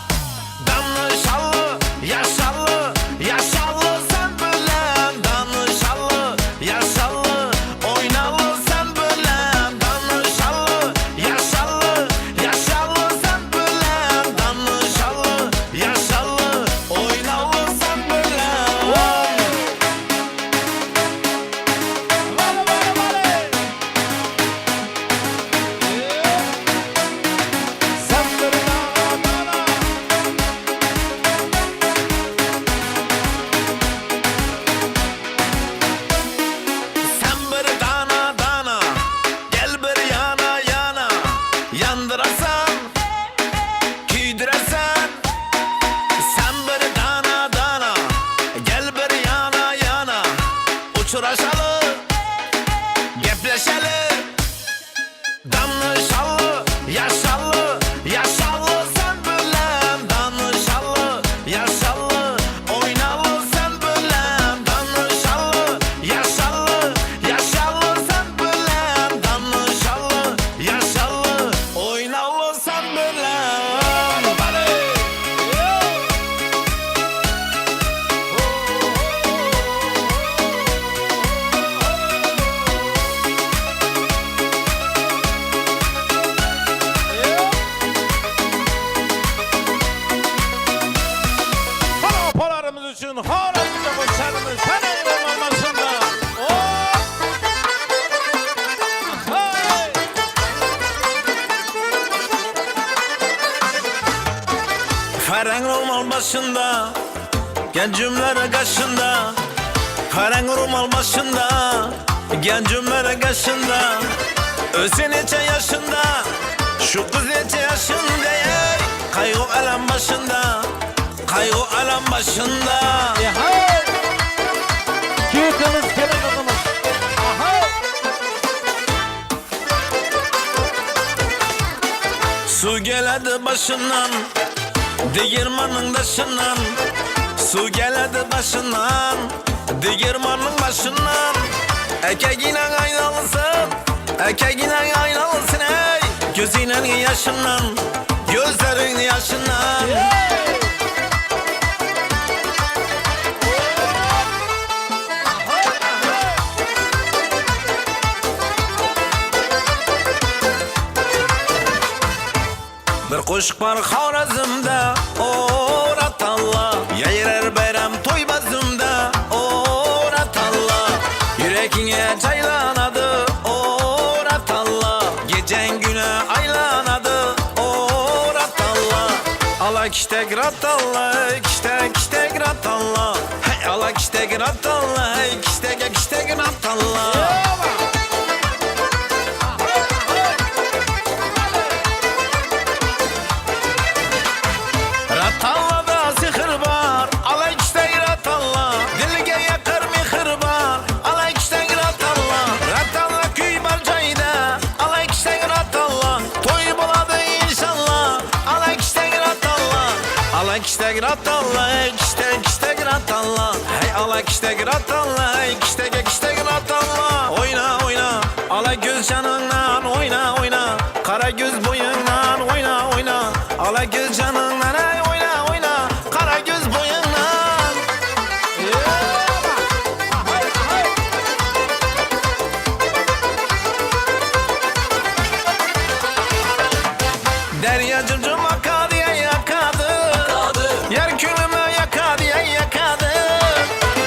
Speaker 3: Damlı şallı, yaşallı sen bilem. Damlı şallı, yaşallı, oynalı sen bilem. Damlı şallı, yaşallı sen bilem. Damlı şallı, yaşallı, oynalı sen bilem.
Speaker 4: Valla valla valla. Sen bir dağına.
Speaker 3: Sen bir dana, gel bir yana, yandırasan, küydüresen. Sen bir dana, gel bir yana, uçuraşalı, gepleşeli. Damlı şallı, yaşallı sen bilem. Damlı şallı, yaşallı, oynalı sen bilem. Damlı şallı, yaşallı sen bilem. Damlı şallı, yaşallı, oynalı sen bilem.
Speaker 4: Hala apalarımız için Xorazmcha qo'shlarimiz Sanaylar olmasında.
Speaker 3: Fereng romal başında, gencimlere kaşında. Fereng romal başında, gencimlere kaşında. Özün neçe yaşında, şu kız neçe yaşında. Kaygı alem başında,
Speaker 2: Hey! Kiyetimiz kelebağımız. Aha!
Speaker 3: Su geledi başından, digirmanın taşından. Su geledi başından, digirmanın başından. Ekegine aynalısın ey. Gözünün yaşından, gözlerin yaşından. Bir kuş var Xorazmda, o'ratalla. Yayrar bayram to'y bazmda, o'ratalla. Yurakingga chaylanadi, o'ratalla. Gecen güne aylanadi, o'ratalla. kiştek ratalla, kiştek ratalla. Hey ala kiştek ratalla, hey kiştek ratalla. Ratallada sihir var, ala kiştek ratalla. Dilge yakar mihir var, ala kiştek ratalla. Ratalla köy barcayda, ala kiştek ratalla. Toy buladı inşallah, ala kiştek ratalla. Ala kiştek ratalla, kiştek ratalla. Hey ala kiştek ratalla, hey kiştek ratalla. Oyna oyna, ala göz canından oyna oyna. Kara göz boyundan oyna oyna. Ala göz canından hey oyna oyna. Kara göz boyundan. Derya cırcım aka diye yakadı. Yer külüme yaka diye yakadı.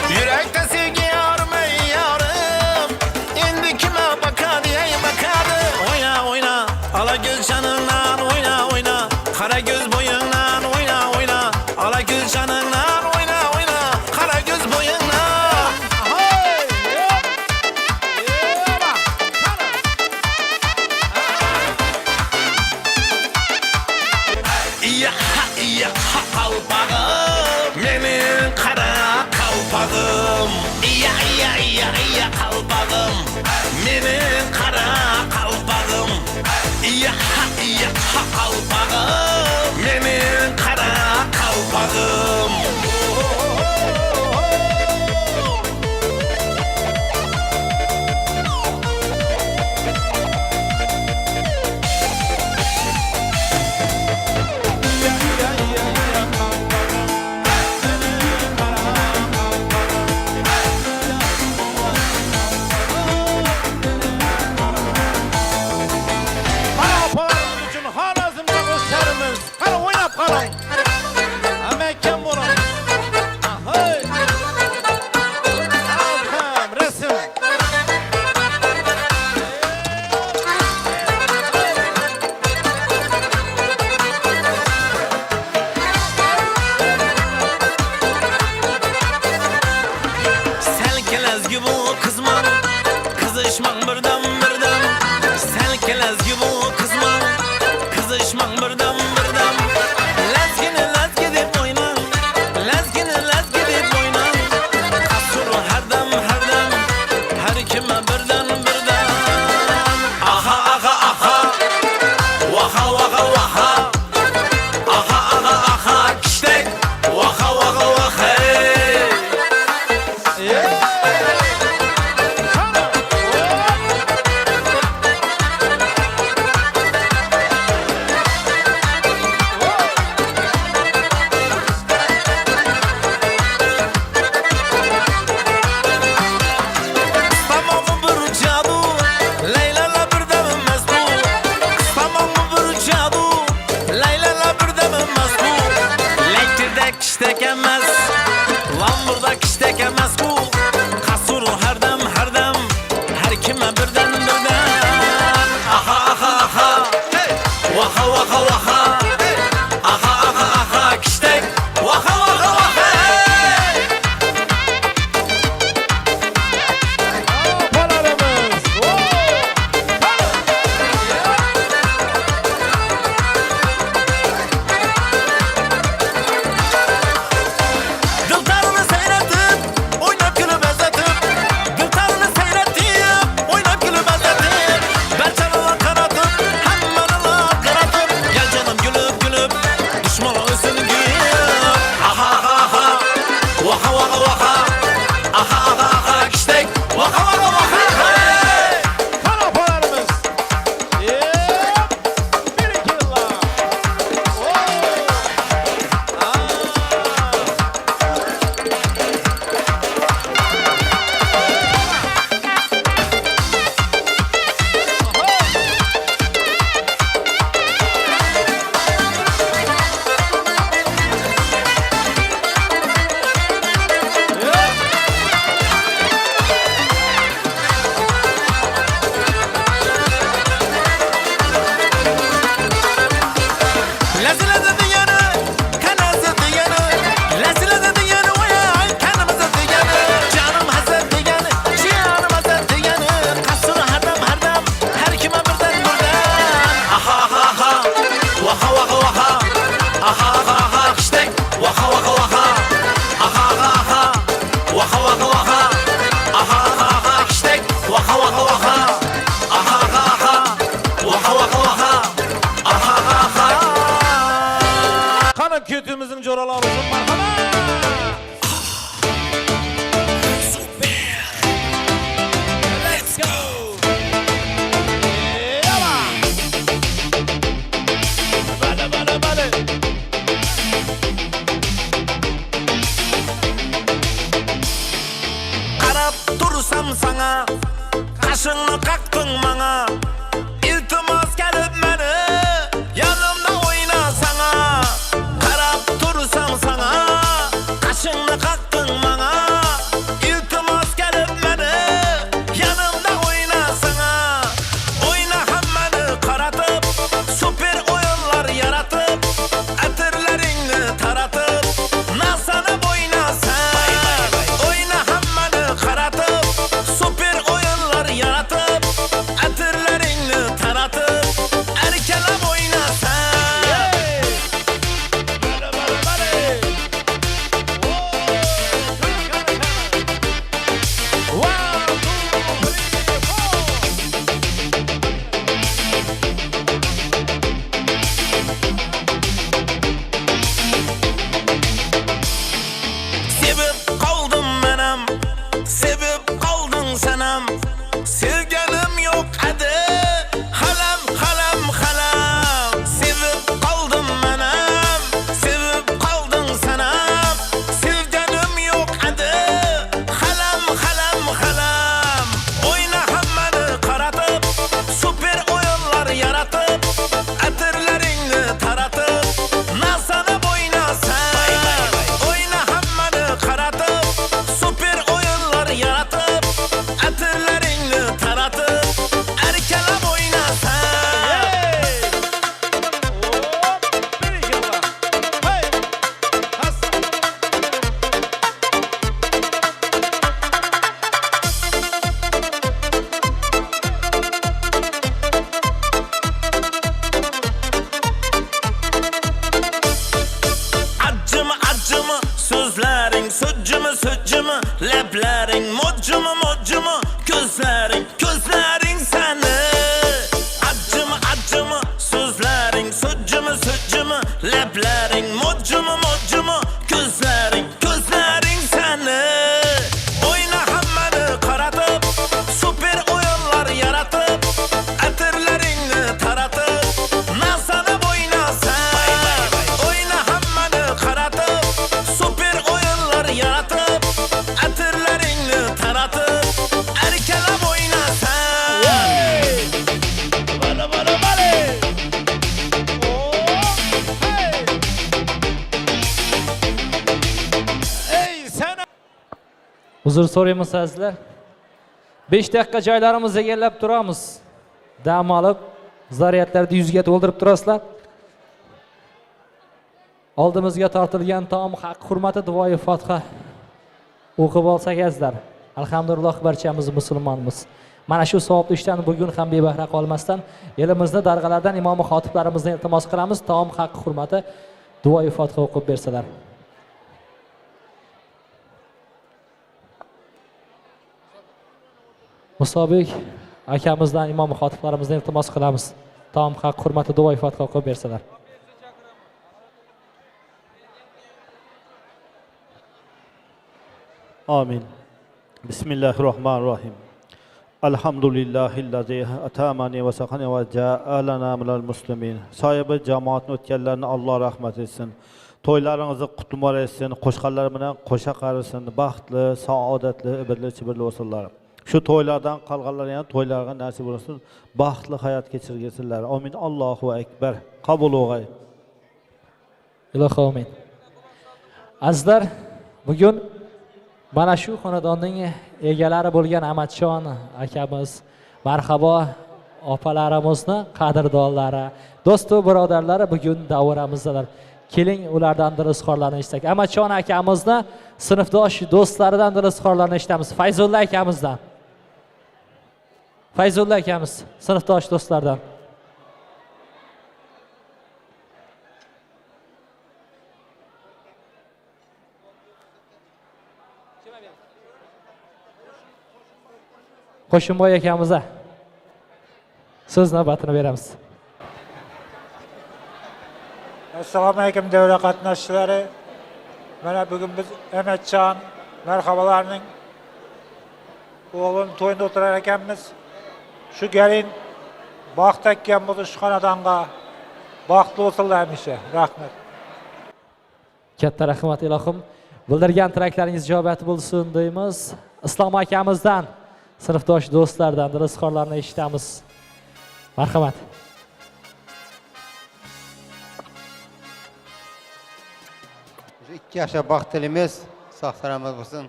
Speaker 3: Yürekte sevgi yarım ey yarım. İndi kime baka diye bakadı. Oyna oyna, ala göz canından oyna oyna. Kara göz boyundan oyna oyna. Ala göz canından oyna oyna. Kara göz boyundan. İya ha kalpağım. Benim kara kalpağım. İya kalpağım. Benim kara kalpağım. İya ha kalpağım. Benim kara kalpağım.
Speaker 4: Ana apalarımız için Harazm'da gösterimiz. Hadi oynap kalın. Emekken vurun. Hey. Alkım, resim.
Speaker 3: Selkelez gibi kızman, kızışman birden birden. Selkelez gibi kızman, kızışman birden birden. Lez
Speaker 4: jo'ralar uchun marhamat. Let's go. Yalla. Bale.
Speaker 3: Qarab tursam sana, qaşыңni qaqding manga. İltimos kelib meni, yanımda oynasana. Qarab tursam sana, qaşыңni qaqding manga. İltimos kelib meni, yanımda oynasana. Oyna hammani qaratib, super o'yinlar yaratib, atirlaringni taratib, nasanib o'ynasan. Oyna hammani qaratib, super o'yinlar yaratib, atirlaringni taratib, erkalab o'ynasan. Sevib qoldim menam, sevib qolding sanam. Sevganim yo'q edi, halam. Sevib qoldim menam, sevib qolding sanam. Sevganim yo'q edi, halam. Oyna hammani qaratib, super o'yinlar yaratib, atirlaringni taratib, nasanib o'ynasan. Oyna hammani qaratib, super o'yinlar yaratib, atirlaringni taratib, erkalab o'ynasan. Acımı sözlerin, söccümü lablaring, moccumu gözlerin seni. Acımı sözlerin, söccümü lablaring, moccumu gözlerin seni. Oyna hammani qaratib, super o'yinlar yaratib, atirlaringni taratib, nasanib o'ynasan. Oyna hammani qaratib, super o'yinlar yaratib, atirlaringni taratib, erkalab o'ynasan.
Speaker 4: Bale. Ey sen
Speaker 2: Uzr so'raymiz sizlar. 5 daqiqa joylarimizni egallab turamiz. Dam olib, zaryadlarni 100 ga to'ldirib turasizlar. Oldimizga tortilgan taom haq hurmati duoyi Fotiha o'qib olsak azizlar. Alhamdulillah barchamiz musulmonmiz. Mana shu savobli ishdan bugun ham bebahra qolmasdan elimizni darg'alardan imom xotiblarimizni iltimos qilamiz. Taom haq hurmati duoyi Fotiha o'qib bersalar. Musobik akamizdan imom xotiblarimizni iltimos qilamiz. Taom haq hurmati duoyi Fotiha o'qib bersalar.
Speaker 6: Amin. Bismillahirrahmanirrahim. Alhamdulillahillazi atamani va saqani va ja'alana minal muslimin. Sohibi jamoatni o'tganlarni Alloh rahmat etsin. To'ylaringizni qutlug' etsin, qo'shqanlar bilan qo'sha qarisin, baxtli, saodatli, ibirli-chibirli bo'lsinlar. Shu to'ylardan qolganlar yana to'ylarga nasib bo'lsin, baxtli hayot kechirginlar. Amin. Allohu akbar. Qabul o'g'ay.
Speaker 2: Ilohi amin. Azizlar, bugun mana shu xonadonning egalari bo'lgan Amatjon akamiz, marhabo opalarimizni qadrdonlari, do'st va birodarlari bugun davramizdalar. Keling ulardan izhorlarni eshitsak. Amatjon akamizni sinfdosh do'stlaridan izhorlarni eshitamiz. Fayzulla akamizdan. Fayzulla akamiz sinfdosh do'stlardan. Qo'shinboy akamizga so'z navbatini beramiz.
Speaker 7: Assalomu alaykum davra qatnashchilari. Mana bugün biz Emetcan merhabalarının oğlunun toyunda oturar ekanmiz. Şu gelin baxt ekkan bo'lsa shu xonadonga baxtli bo'lsinlar hamisha. Rahmat.
Speaker 2: Katta rahmat ilohim. Bildirgan tilaklaringiz ijobat bo'lsin deymiz. Islom akamizdan, sinfdosh do'stlardan rizqorlarni eshitamiz. Marhamat.
Speaker 8: Şu 2 yaşa baxt dilimiz sağ salamat bo'lsin.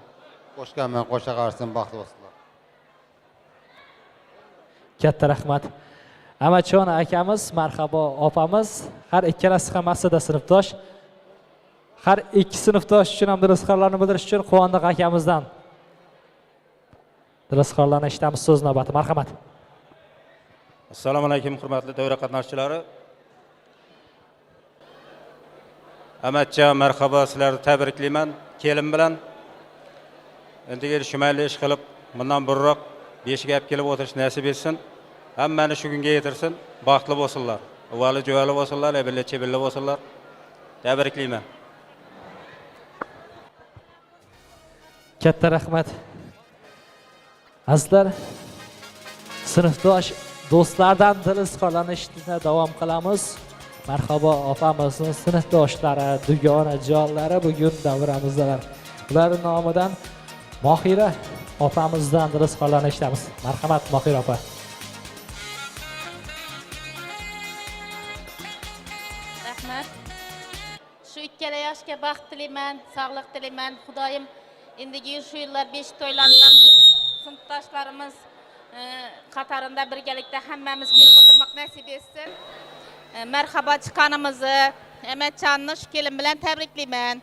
Speaker 8: Qo'shganman qo'sha qarsin baxtli bo'lsinlar.
Speaker 2: Katta rahmat. Amatjon akamiz, marhabo opamiz, har ikkalasi ham aslida sinfdosh. Har ikki sinfdosh uchun ham rizqorlarni bildirish uchun Quvondiq akamizdan rizqorlarni eshitamiz. So'z navbati. Marhamat.
Speaker 9: Assalomu alaykum hurmatli davra qatnashchilari. Amatcha marhaba, sizlarni tabriklayman. Kelin bilan endi shumayli ish qilib, bundan burroq beshiga olib kelib o'tirish nasib etsin. Hammani shu kunga yetirsin. Baxtli bo'lsinlar. Uvali jo'yali bo'lsinlar, ebilla bo'lsinlar. Tabriklayman.
Speaker 2: Katta rahmat. Azizlar, sinfdosh do'stlardan rizqorlarni eshitishda davom qilamiz. Marhabo opamizning sinfdoshlari, dugona jonlari bugun davramizdalar. Ularning nomidan Mohira opamizdan rizqorlarni eshitamiz. Marhamat Mohira opa.
Speaker 10: Rahmat. Shu ikkala yoshga baxt tilayman, sog'lik tilayman. Xudoyim endigi shu yillar 5 to'ylardan sinfdoshlarimiz qatorida birgalikda hammamiz kelib o'tirmoq nasib etsin. Marhabo chiqqanimizni Emetchanni shu kelin bilan tabriklayman.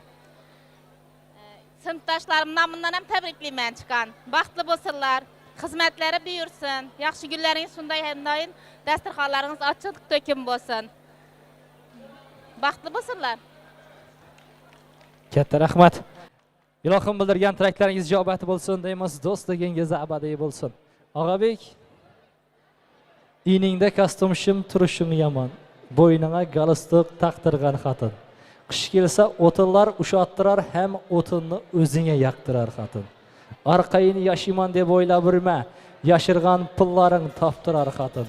Speaker 10: Sinfdoshlarim nomidan ham tabriklayman chiqqan. Baxtli bo'lsinlar, xizmatlari buyursin. Yaxshi kunlaringiz shunday hamdoyin, dasturxonlaringiz ochiq to'kin bo'lsin. Baxtli bo'lsinlar.
Speaker 2: Katta rahmat. Ilohim bildirgan tilaklaringiz ijobati bo'lsin deymiz. Do'stligingiz abadiy bo'lsin. Og'abek, iningda kostyumshim turishim yomon. Bo'yniga galstuk taqtirgan xotin. Qish kelsa o'tinlar ushattirar, ham o'tinni o'zingga yaqtirar xotin. Orqayini yashiman deb o'ylab yurma. Yashirgan pullaring toptirar xotin.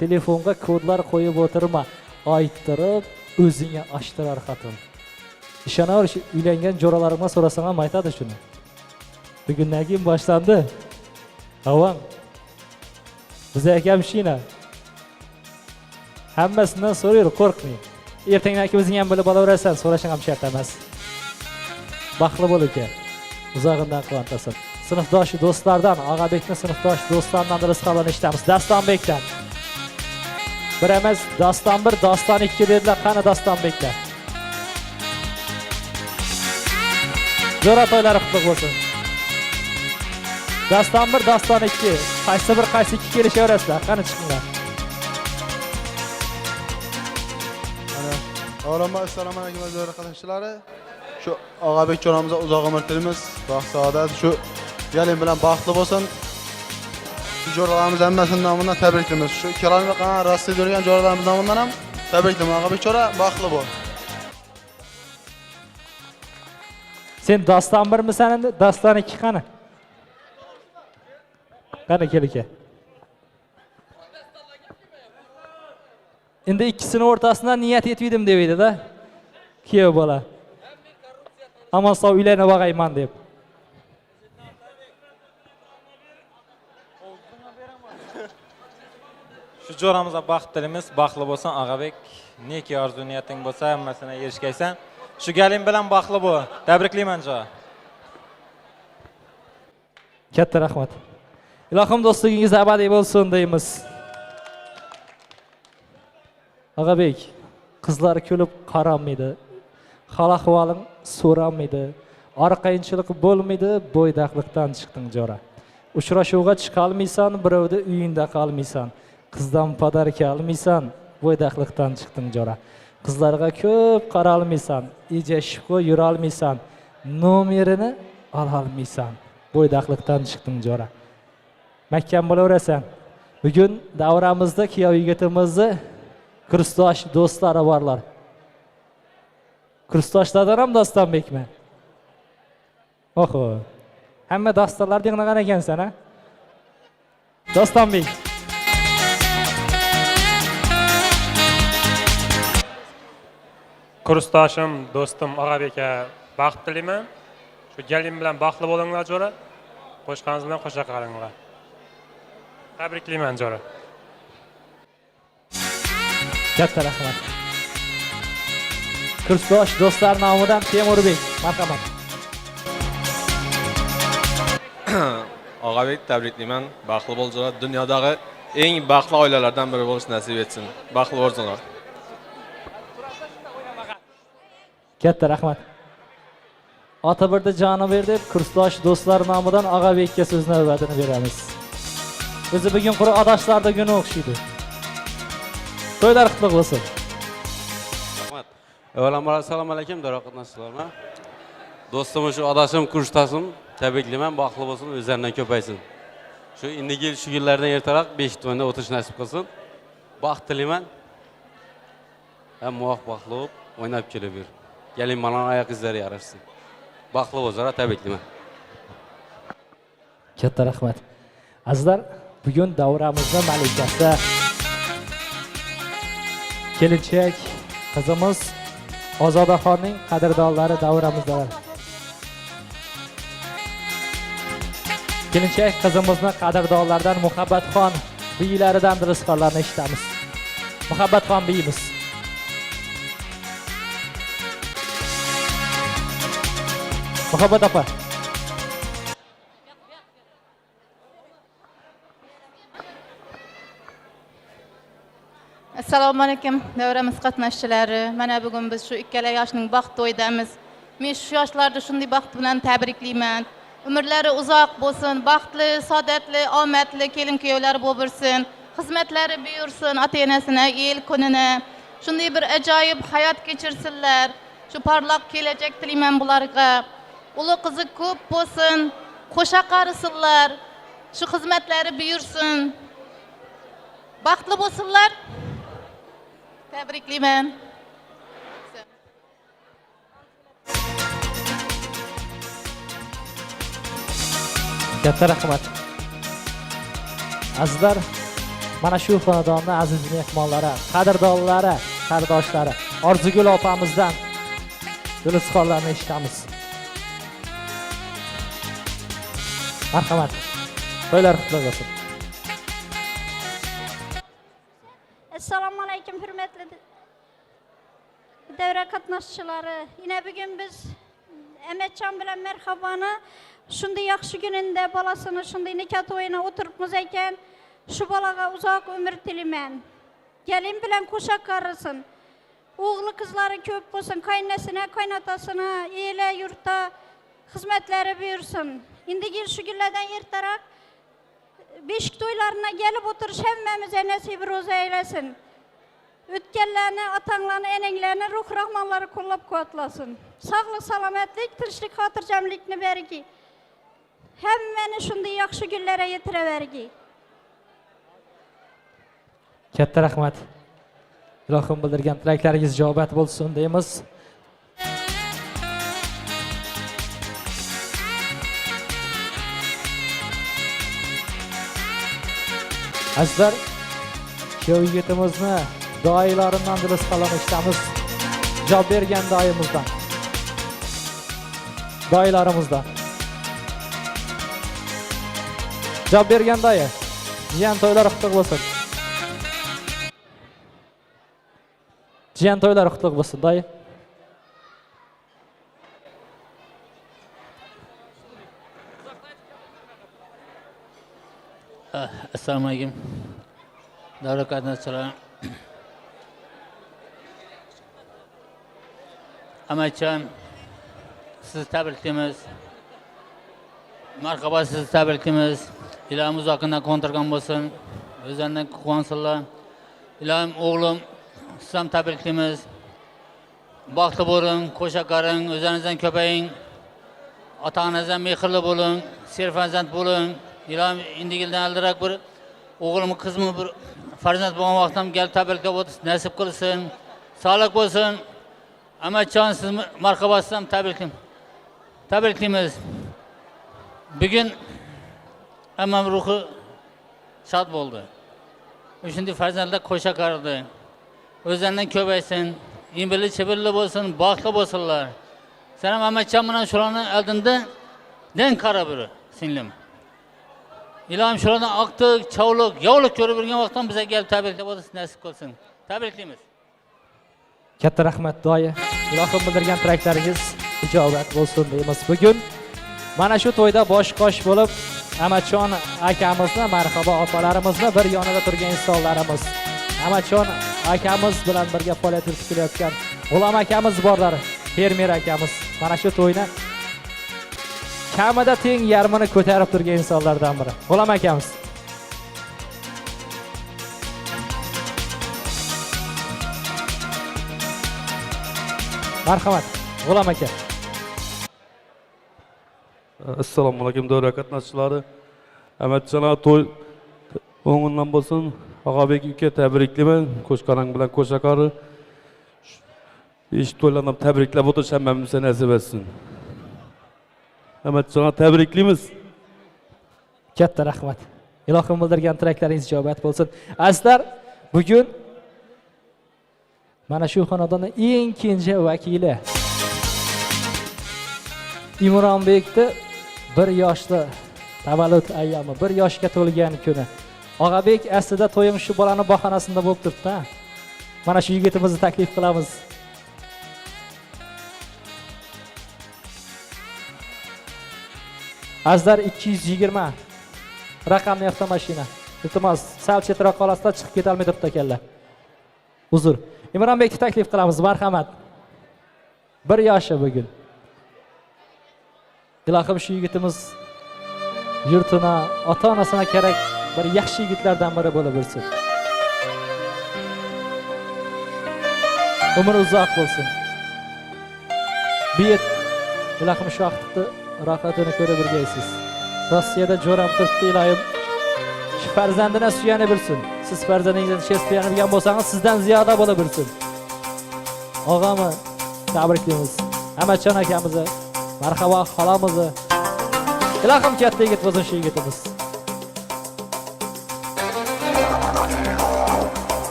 Speaker 2: Telefonga kodlar qo'yib o'tirma. Ayttirib o'zingga ochtirar xotin. Ishonaver, uylangan jo'ralarimga so'rasam ham aytadi shuni. Bugundan keyin boshlandi. Avam. Biz akam shina. Hammasidan so'rayur, qo'rqmang. Ertangan akimizning ham bilib olaverasan, so'rashing ham shart emas. Baxtli bo'l aka. Uzog'indan quvontasin. Sinfdosh do'stlardan, Og'abekning sinfdosh do'stlaridan rizqlarni eshitamiz. Dastonbekdan. Bir emas, Daston 1, Daston 2 dedilar. Qani Dastonbeklar? Jo'ra to'ylari qutlug' bo'lsin. Daston 1, Daston 2. Qaysi bir, qaysi 2 kelishaverasizlar. Qani chiqinglar.
Speaker 11: Assalomu alaykum aziz qatnashchilari. Shu Og'abek jonimizga uzoq umr tilaymiz. Baxt saodat shu gelin bilan baxtli bo'lsin. Shu jo'ralarimiz hammasini nomidan tabriklaymiz. Shu ikkalani qana Rossiyada yurgan jo'ralarimiz nomidan ham tabriklayman. Og'abek jo'ra baxtli bo'l.
Speaker 2: Sen Daston 1misan endi? Daston 2 qani? Qani kel aka. Endi ikkisini o'rtasidan niyat etvidim deb edi-da. Kuyov bola. Ammo sog' uylanib olgayman deb.
Speaker 9: Shu jo'ramizga baxt tilaymiz, baxtli bo'lsin Og'abek. Neki orzu niyating bo'lsa, hammasini erishgaysan. Shu galin bilan baxtli bo'l. Tabriklayman jo.
Speaker 2: Katta rahmat. Ilohim do'stligingiz abadiy bo'lsin deymiz. Og'abek, qizlar kulib qaramaydi. Hal-ahvoling so'ramaydi. Orqayinchilik bo'lmaydi, bo'ydaqlikdan chiqding jo'ra. Uchrashuvga chiqa olmaysan, birovda uyingda qolmaysan. Qizdan podarka olmaysan, bo'ydaqlikdan chiqding jo'ra. Qizlarga ko'p qara olmaysan, ijashibga yura olmaysan, nomerini ola olmaysan. Bo'ydaqlikdan chiqding jo'ra. Mahkam bo'laverasan. Bugun davramizda kuyov yigitimizni kursdosh do'stlari borlar. Kursdoshlardan ham Dastonbekmi? Oho. Hamma dasturlarni yig'nagan ekansan, ha? Dostonbek.
Speaker 12: Kursdoshim, do'stim Og'abekka baxt tilayman. Shu galim bilan baxtli bo'linglar jo'ra. Qo'shqaningiz bilan qo'sha qaringlar. Tabriklayman jo'ra.
Speaker 2: Katta rahmat. Kursdosh do'stlar nomidan Temurbek, marhamat.
Speaker 13: Og'abek tabriklayman. Baxtli bo'linglar. Dunyodagi eng baxtli oilalardan biri bo'lish nasib etsin. Baxtli bo'linglar.
Speaker 2: Katta rahmat. Otabirda joni ber deb kursdosh do'stlar nomidan Og'abekka so'z navbatini beramiz. O'zi bugun qura adashlarda kuni o'xshaydi. To'ylar qutlug' bo'lsin.
Speaker 14: Rahmat. Avvalambor assalomu alaykum, davra qatnashchilarga. Do'stim shu adashim kursdoshim tabriklayman, baxtli bo'lsin, o'zlaridan ko'paysin. Shu indiki shu yillardan ertaroq 5 to'yda o'tish nasib qilsin. Baxt tilayman. Ham muvaffaq bo'lib o'ynab kelaver. Keling, mana oyoq izlari yarashsin. Baxtli bo'linglar, tabriklayman.
Speaker 2: Katta rahmat. Azizlar, bugun davramizda malikasi kelinchak qizimiz Ozodaxonning qadrdonlari davramizdalar. Kelinchak qizimizni qadrdonlardan Muhabbatxon biylaridan rizqlarni eshitamiz. Muhabbatxon biyimiz. Muhabbat opa.
Speaker 10: Assalomu alaykum davramiz qatnashchilari. Mana bugun biz shu ikkala yoshning baxt to'ydamiz. Men shu yoshlarni shunday baxt bilan tabriklayman. Umrlari uzoq bo'lsin, baxtli, saodatli, omadli kelin-kuyovlar bo'lsin. Xizmatlari buyursin, ota-onasini, el kunini shunday bir ajoyib hayot kechirsinlar. Shu porloq kelajak tilayman bularga. Ulu qizi ko'p bo'lsin, qo'sha qarisinlar. Shu xizmatlari buyursin. Baxtli bo'lsinlar. Tabriklayman.
Speaker 2: Katta rahmat. Azizlar, mana shu xonadonning aziz mehmonlari, qadrdonlari, qardoshlari, Orzugul opamizdan rizqlarni eshitamiz. Marhamat. To'ylar qutlug' bo'lsin.
Speaker 15: Assalomu alaykum hurmatli davra qatnashchilari. Yine bugün biz Emetcan bilan merhabani shunday yaxshi kunida bolasini shunday nikah to'yina o'tiribmiz ekan, shu bolaga uzoq umr tilayman. Gelin bilan qo'sha qarisin. O'g'li qizlari ko'p bo'lsin, qaynasini, qaynotasini, eli yurtda xizmatlari buyursin. Indiki shu kunlardan ertaroq beshik to'ylarına gelip o'tirish hammamizga nasib ro'za eylesin. O'tganlarni, otanglarni, enanglarni ruh rahmonlari qo'llab-quvvatlasin. Sog'lik, salomatlik, tinchlik, xotirjamlikni bergi. Hammani shunday yaxshi kunlarga yetiravergi.
Speaker 2: Katta rahmat. Ilohim bildirgan tilaklaringiz ijobat bo'lsin deymiz. Azizlar, kuyov yigitimizni doilaridan rizqlarni eshitamiz. Javob bergan doimizdan. Doilarimizdan. Javob bergan doya. Jiyan to'ylar qutlug' bo'lsin. Jiyan to'ylar qutlug' bo'lsin, doya.
Speaker 16: Assalomu alaykum. Davra qatnashchilari. Amatjon, sizni tabriklaymiz. Marhaba, sizni tabriklaymiz. Ilohim uzoqdan qo'ndirgan bo'lsin. O'zlaridan quvonsinlar. Ilohim o'g'lim, sizni ham tabriklaymiz. Baxtli bo'ling, qo'sha qaring, o'zlaringizdan ko'paying. Ota-onangizdan mehrli bo'ling, serfarzand bo'ling. Ilohim indigildan aldiroq bir o'g'limni, qizimni bir farzand bo'lgan vaqtim kelib tabriklab o'tish nasib qilsin. Sog'lik bo'lsin. Amatjon, siz marhabat, siz ham tabriklaymiz. Bugün ammam ruhi shod bo'ldi. Shunday farzandlar qo'sha qardi. O'zlaridan ko'paysin, imbilli chibilli bo'lsin, baxtli bo'lsinlar. Sen ham Ahmadjon bilan shularni oldinda den qara biri, singlim. Ilohim shulardan aqtiq, chavliq, yovliq ko'rib yurgan vaqtdan bizga kelib tabriklab o'tish nasib qilsin. Tabriklaymiz.
Speaker 2: Katta rahmat doya. Ilohim bildirgan tilaklaringiz ijobat bo'lsin deymiz. Bugun mana shu to'yda bosh-qosh bo'lib, Ahmadjon akamizni, marhaba opalarimizni bir yonida turgan insonlarimiz. Ahmadjon akamiz bilan birga faoliyat yuritib kelayotgan G'ulom akamiz borlar, fermer akamiz. Mana shu to'yni kamida teng yarmini ko'tarib turgan insonlardan biri. G'ulom akamiz. Marhamat, G'ulom aka.
Speaker 14: Assalomu alaykum davra qatnashchilari. Ahmadjon to'y o'ng'undan bo'lsin. Og'abek uka tabriklayman. Qo'shqarang bilan qo'shaqari. Ish to'ylarni tabriklab o'tish hammamizga nasib etsin. Ahmadjon tabriklaymiz.
Speaker 2: Katta rahmat. Ilohim bildirgan tilaklaringiz ijobat bo'lsin. Azizlar, bugun mana shu xonadonning eng kenja vakili Imronbekni 1 yoshli tavallud ayyomi, 1 yoshga to'lgan kuni. Og'abek aslida to'yim shu bolani bahonasida bo'lib turibdi. Mana shu yigitimizni taklif qilamiz. Azizlar 220 raqamli avtomashina. Iltimos, sal chetroq qolasizlar, chiqib keta olmay turibdi ekanlar. Uzr. Imronbekni taklif qilamiz, marhamat. 1 yoshi bugun. Ilohim shu yigitimiz yurtini, ota-onasina kerak bir yaxshi yigitlardan biri bo'lib o'tsin. Umri uzoq bo'lsin. Biyet ilohim shu vaqtda rohatini ko'rib o'rgaysiz. Rossiyada jo'ram turibdi, ilohim shu farzandini suyanib bilsin. Siz farzandingizni suyanib bo'lsangiz, sizdan ziyoda bo'lib bilsin. Og'ami tabriklaymiz. Ahmadjon akamizni, marhaba xolamizni. Ilohim katta yigit bo'lsin shu yigitimiz.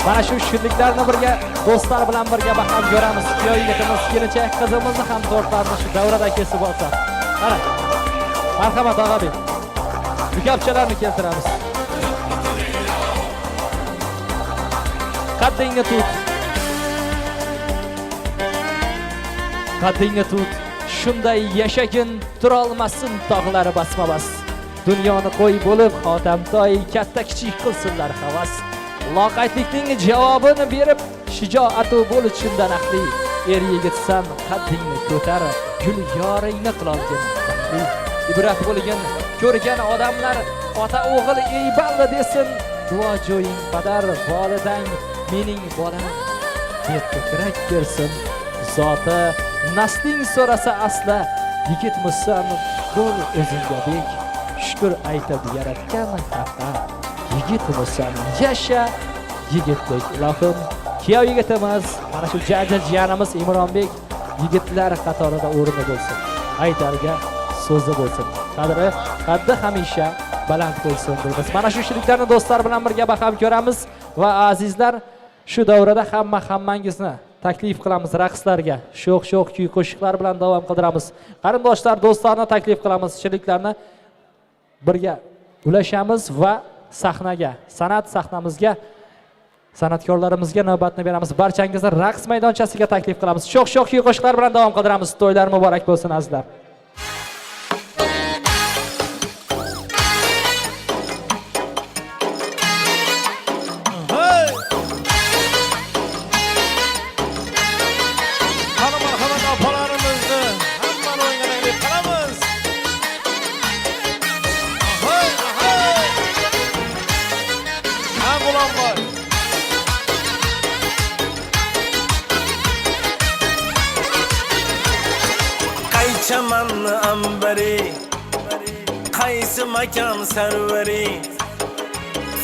Speaker 2: Mana shu shirliklarni birga do'stlar bilan birga baham ko'ramiz. Kuyov yigitimiz, kelinchak qizimizni ham tortlarni shu davrada kesib olsa. Mana. Marhamat Og'abek. Mukofchalarni keltiramiz. Qaddingni tut. Qaddingni tut. Shunday yashagin, turolmasin tog'lari basma-bas. Dunyoni qo'y bo'lib, xotamtoy katta kichik qilsinlar havas. Loqaydlikning javobini berib, shijoat bo'l uchundan aqli. Er yigitsan, qaddingni ko'tar, gul yoringni qilolgin. Ibrat bo'lgan, ko'rgan odamlar ota o'g'il ey balla desin. Duo joying qadar volidang mening bolam deb ko'krak bersin. Zoti nasling so'rasa asla, yigitmisan bo'l o'zingga bek. Shukr aytib yaratgan haqqa. Yigitimisan, yasha yigitlik. Ilohim kuyov yigitimiz, mana shu jaja jiyanimiz Imronbek yigitlar qatorida o'rni bo'lsin. Aytarga so'zi bo'lsin. Qaddi hamisha baland bo'lsin deymiz. Mana shu shiriklarni do'stlar bilan birga baham ko'ramiz va azizlar, shu davrada hammangizni taklif qilamiz raqslarga. Sho'x kuy qo'shiqlar bilan davom qildiramiz. Qarindoshlar, do'stlarni taklif qilamiz. Shiriklarni birga ulashamiz va sahnaga, san'at sahnamizga, san'atkorlarimizga navbatni beramiz. Barchangizni raqs maydonchasiga taklif qilamiz. Sho'x kuy qo'shiqlar bilan davom qildiramiz. To'ylar muborak bo'lsin azizlar.
Speaker 3: qaysi makan sarvari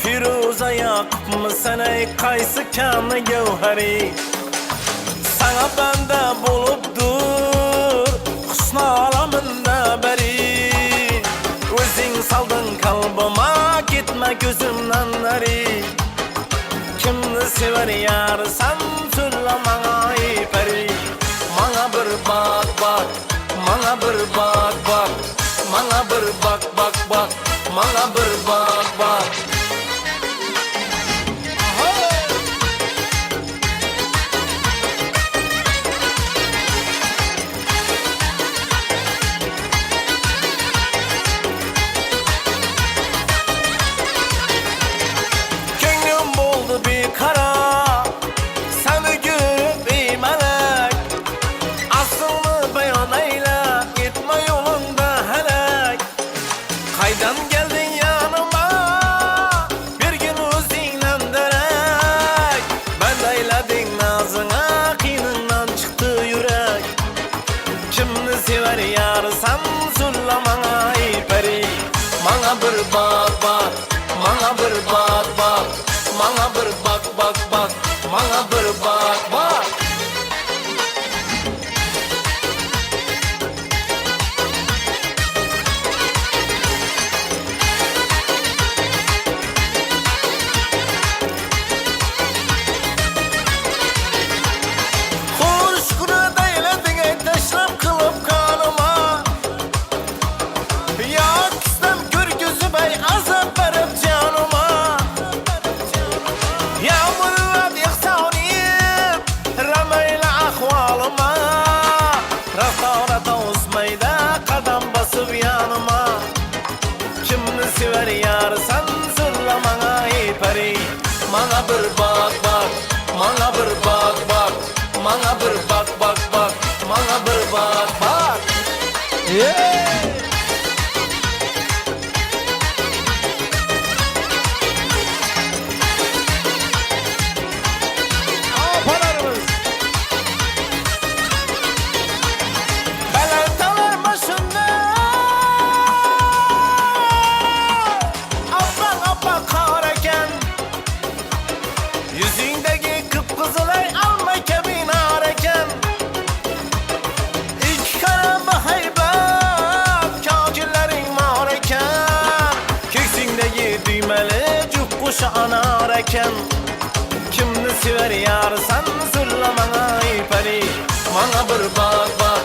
Speaker 3: Firuza Yakup'mu sanay qaysi kanı gevhari Sana bende bulupdur husn alamında beri Özün saldın kalbıma gitme gözümden nari Kimni sever yarsan söyle bana peri Bana bir bak bak Bana bir bak bak Bana bir bak bak bak Bana bir bak bak Gönlüm oldu bir kara Seni görüp ey melek Aslını beyan eyle Gitme yolunda helek Kaydan geldin yanıma Bir gün özünden derek Ben de eyledin nazına Kıyınından çıktı yürek Kimni sever yarsan Söyle bana ey peri Bana bir bak bak Bana bir bak bak Bana bir bak bak bak Bana bir bak bak Kuşkunu deyledin ey teşrep kılıp kanıma Ya kistem gör gözü bey azap verip canıma Yağmurlar yıksa onayım Rameyle ahvalıma Raftarata uzmayda kadam basıp yanıma Kimni sever yarsan söyle bana ey peri Bana bir bak bak Bana bir bak bak Bana bir bak bak bak Bana bir bak bak Belantalar başında Abban abba kareken Yüzündeki kıpkızılay alma kemin areken İki kara muhabbet Kâkillerin mareken Köksündeki düğmeli cuk kuşu anareken Kimni sever yarsan söyle bana ey peri Bana bir bak bak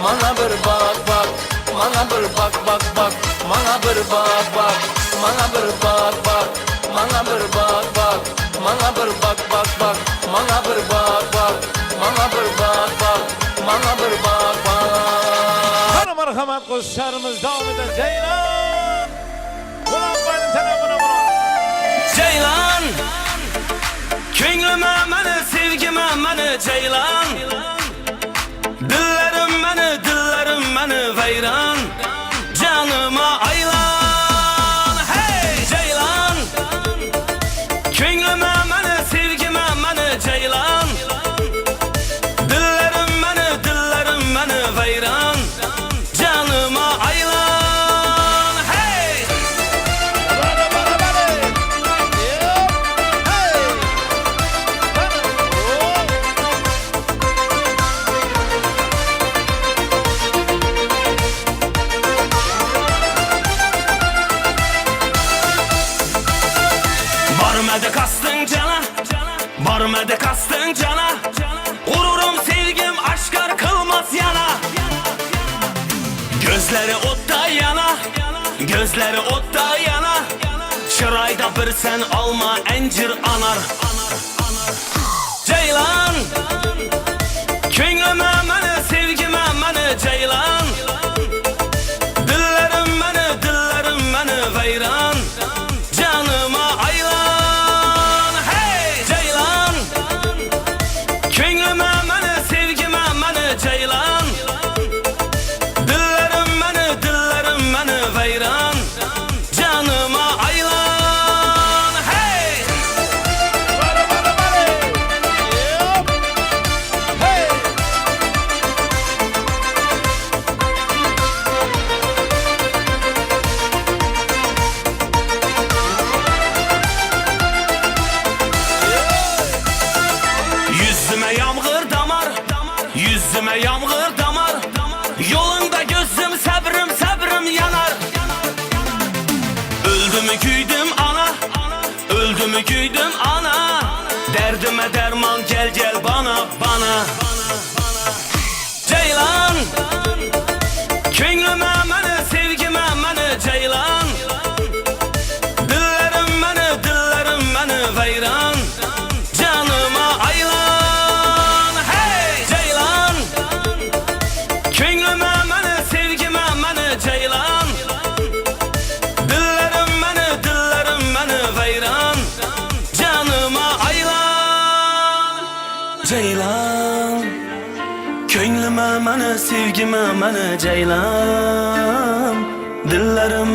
Speaker 3: Bana bir bak bak Bana bir bak bak bak Bana bir bak bak Bana bir bak bak Bana bir bak bak Bana bir bak bak bak Bana bir bak bak Bana bir bak bak Bana bir bak bak
Speaker 4: Hanım merhamet koşuşlarımız devam eden Ceylan Ulan benim telefona bırak
Speaker 3: Ceylan Könlüme meni sevgime meni Ceylan Dillerim meni veyran Canıma aylan Hey Ceylan Könlüme meni sevgime meni Ceylan Dillerim meni veyran Canıma aylan Hey Barmede kastın cana Barmede kastın cana Gururum sevgim aşkar kılmaz yana Gözleri otta yana Gözleri otta yana Çırayda bir sen alma encir anar Ceylan Könlüme meni sevgime meni Ceylan Dillerim meni veyran Canıma aylan Hey Ceylan Könlüme meni sevgime meni Ceylan Dillerim meni veyran Canıma aylan Hey Hey mü güydüm ana, öldü mü güydüm ana. Derdime derman gel gel bana, bana. Ceylan, könlüme məni, sevgime məni ceylan. Dillerim məni veyran. Canıma aylan, hey ceylan. Könlüme məni, sevgime məni ceylan. Dillerim məni veyran. Canıma aylan, ceylan. Könlüme məni, sevgime məni ceylan. Dillerim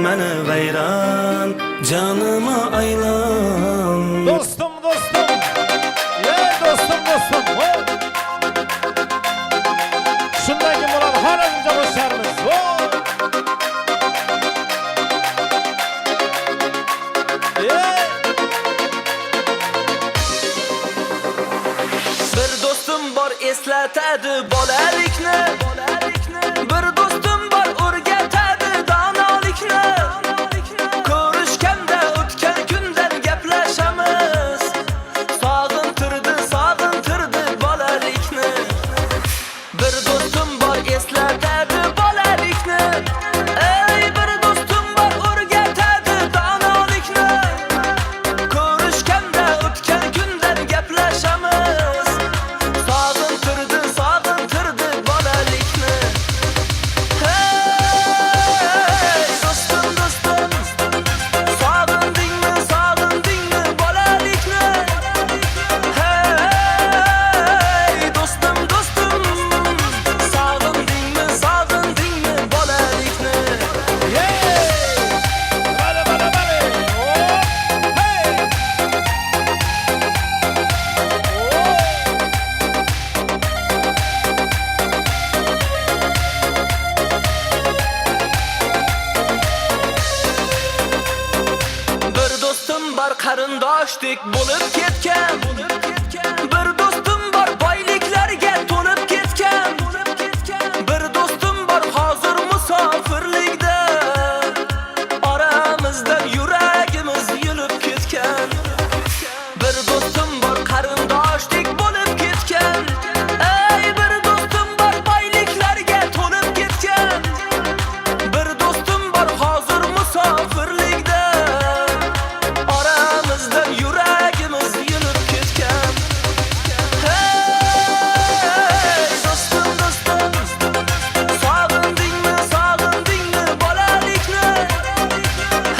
Speaker 3: məni veyran. Canıma aylan.
Speaker 4: Dostum, dostum. Dostum. Şundaki Murat Hanımca hoşlarımız.
Speaker 5: Bir dostum bor eslatadi bolalikni. Bir dostum bor o'rgatadi donolikni. Ko'rishganda o'tgan kundan gaplashamiz. Sog'intirdi bolalikni. Bir dostum bor eslatadi bolalikni. Ey bir dostum bor o'rgatadi donolikni. Ko'rishganda o'tgan kundan gaplashamiz. Sog'intirdi bolalikni. Hey dostum, sog'indingmi bolalikni. Hey dostum, sog'indingmi bolalikni. Bir dostum bor qarindoshdek bo'lib ketgan. Bir dostum bor boyliklarga to'lib ketgan. Bir dostum bor hozir musofirlikda. Oramizdan yuragimiz yulib ketgan. Bir dostum bor qarindoshdek bo'lib ketgan. Ey bir dostum bor boyliklarga to'lib ketgan. Bir dostum bor hozir musofirlikda. Oramizdan yuragimiz yulib ketgan. Hey dostum, sog'indingmi bolalikni.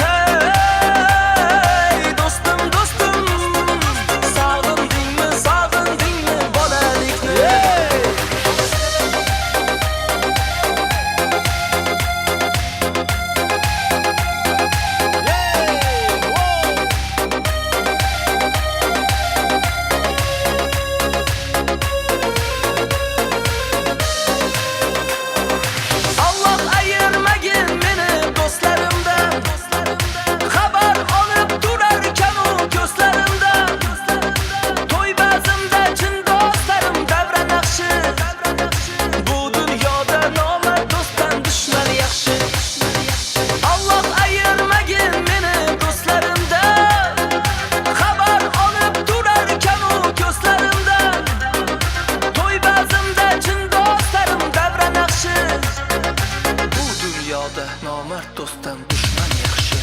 Speaker 5: Hey dostum, sog'indingmi bolalikni. Allah ayırmagin meni do'stlarimdan. Xabar olib turarkan u ko'zlarimdan. To'y bazmda chin do'stlarim davra naqshi. Bu dunyoda nomard do'stdan dushman yaxshi. Allah ayırmagin meni do'stlarimdan. Xabar olib turarkan u ko'zlarimdan. To'y bazmda chin do'stlarim davra naqshi. Bu dunyoda nomard do'stdan dushman yaxshi.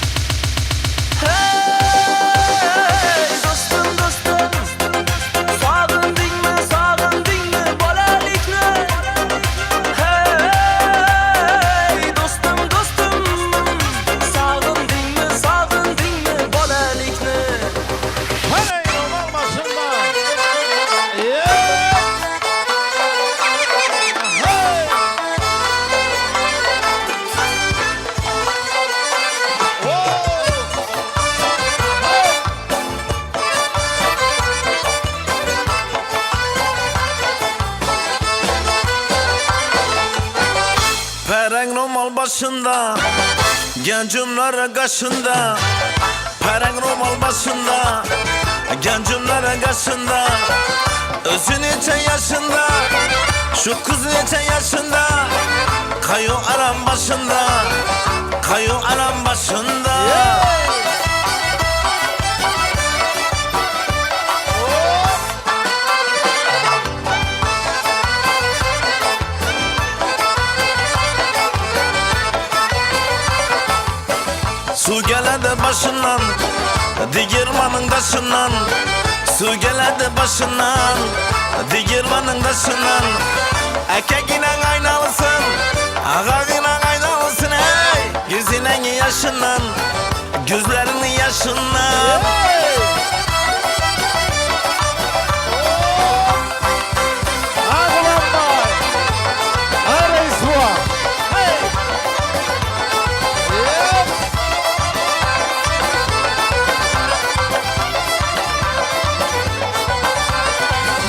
Speaker 5: Hey dostum, sog'indingmi bolalikni. Hey dostum, sog'indingmi bolalikni.
Speaker 4: Hey normal başında.
Speaker 3: Pereng romal başında, gencimler kaşında. Pereng romal başında, gencimler kaşında. Özü neçe yaşında, şu kız neçe yaşında. Kayo aram başında, kayu alam başında. Su geledi başından, digirmanın taşından. Su geledi başından, digirmanın taşından. Erkekine aynalısın, ağabeyine aynalısın ey. Yüzüne yaşından, gözlerinin yaşından.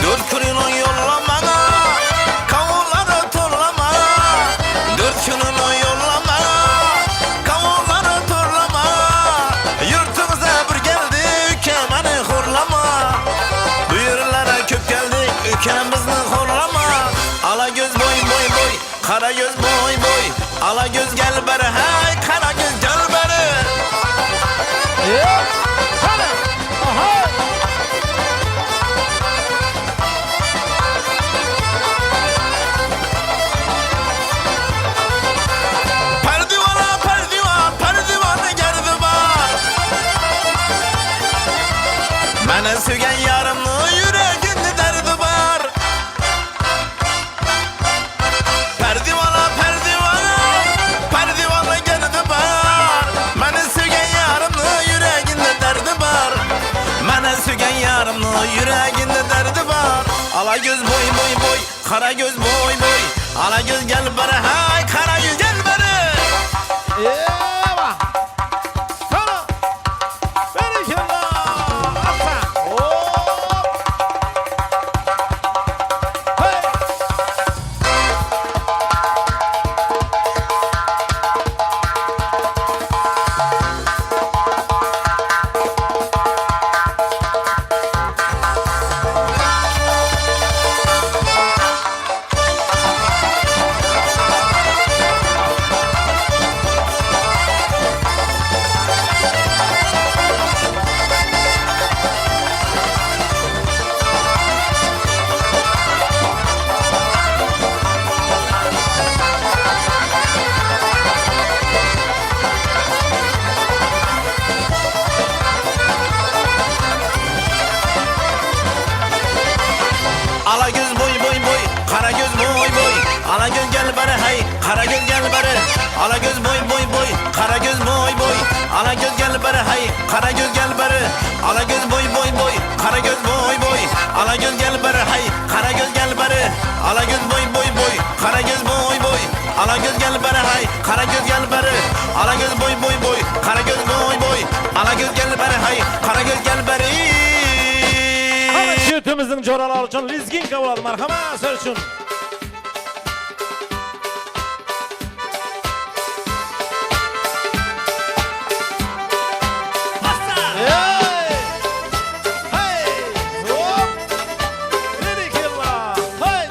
Speaker 3: Dört kürünü yollamana, kavulları turlama. Dört kürünü yollamana, kavulları turlama. Yurtumuza bir geldi, ülkemeni horlama. Bu yerlere köp geldi, ülkemizni horlama. Ala göz boy boy boy, kara göz boy boy. Ala göz gel beri, hey kara göz gel beri. Perdivana perdivan, perdivanı gerdi var. Bana sügen yarımlı yüreğinde derdi var. Perdivana perdivana, perdivanı gerdi var. Bana sügen yarımlı yüreğinde derdi var. Bana sügen yarımlı yüreğinde derdi var. Ala göz boy boy boy, kara göz boy boy. Ala göz gel bana, hay kara göz gel bana.
Speaker 4: Eyvah! Sana! Berikallah! Asa! Hop! Hey!
Speaker 3: Ala göz boy boy boy, kara göz boy boy. Ala göz gel bana hey, kara göz gel bana. Ala göz boy boy boy, kara göz boy boy. Ala göz gel bana hey, kara göz gel bana. Ala göz boy boy boy, kara göz boy boy. Ala göz gel bana hey, kara göz gel bana. Ala göz boy boy boy, kara göz boy boy. Ala göz gel bana hey, kara göz gel bana. Ala göz boy boy boy, kara göz boy boy. Ala göz gel bana hey, kara göz gel bana.
Speaker 4: Şirtimizin coralar için lizgin kavuladı marhamat sörçün. Hey! Hey! Hop! Berikallah! Hey!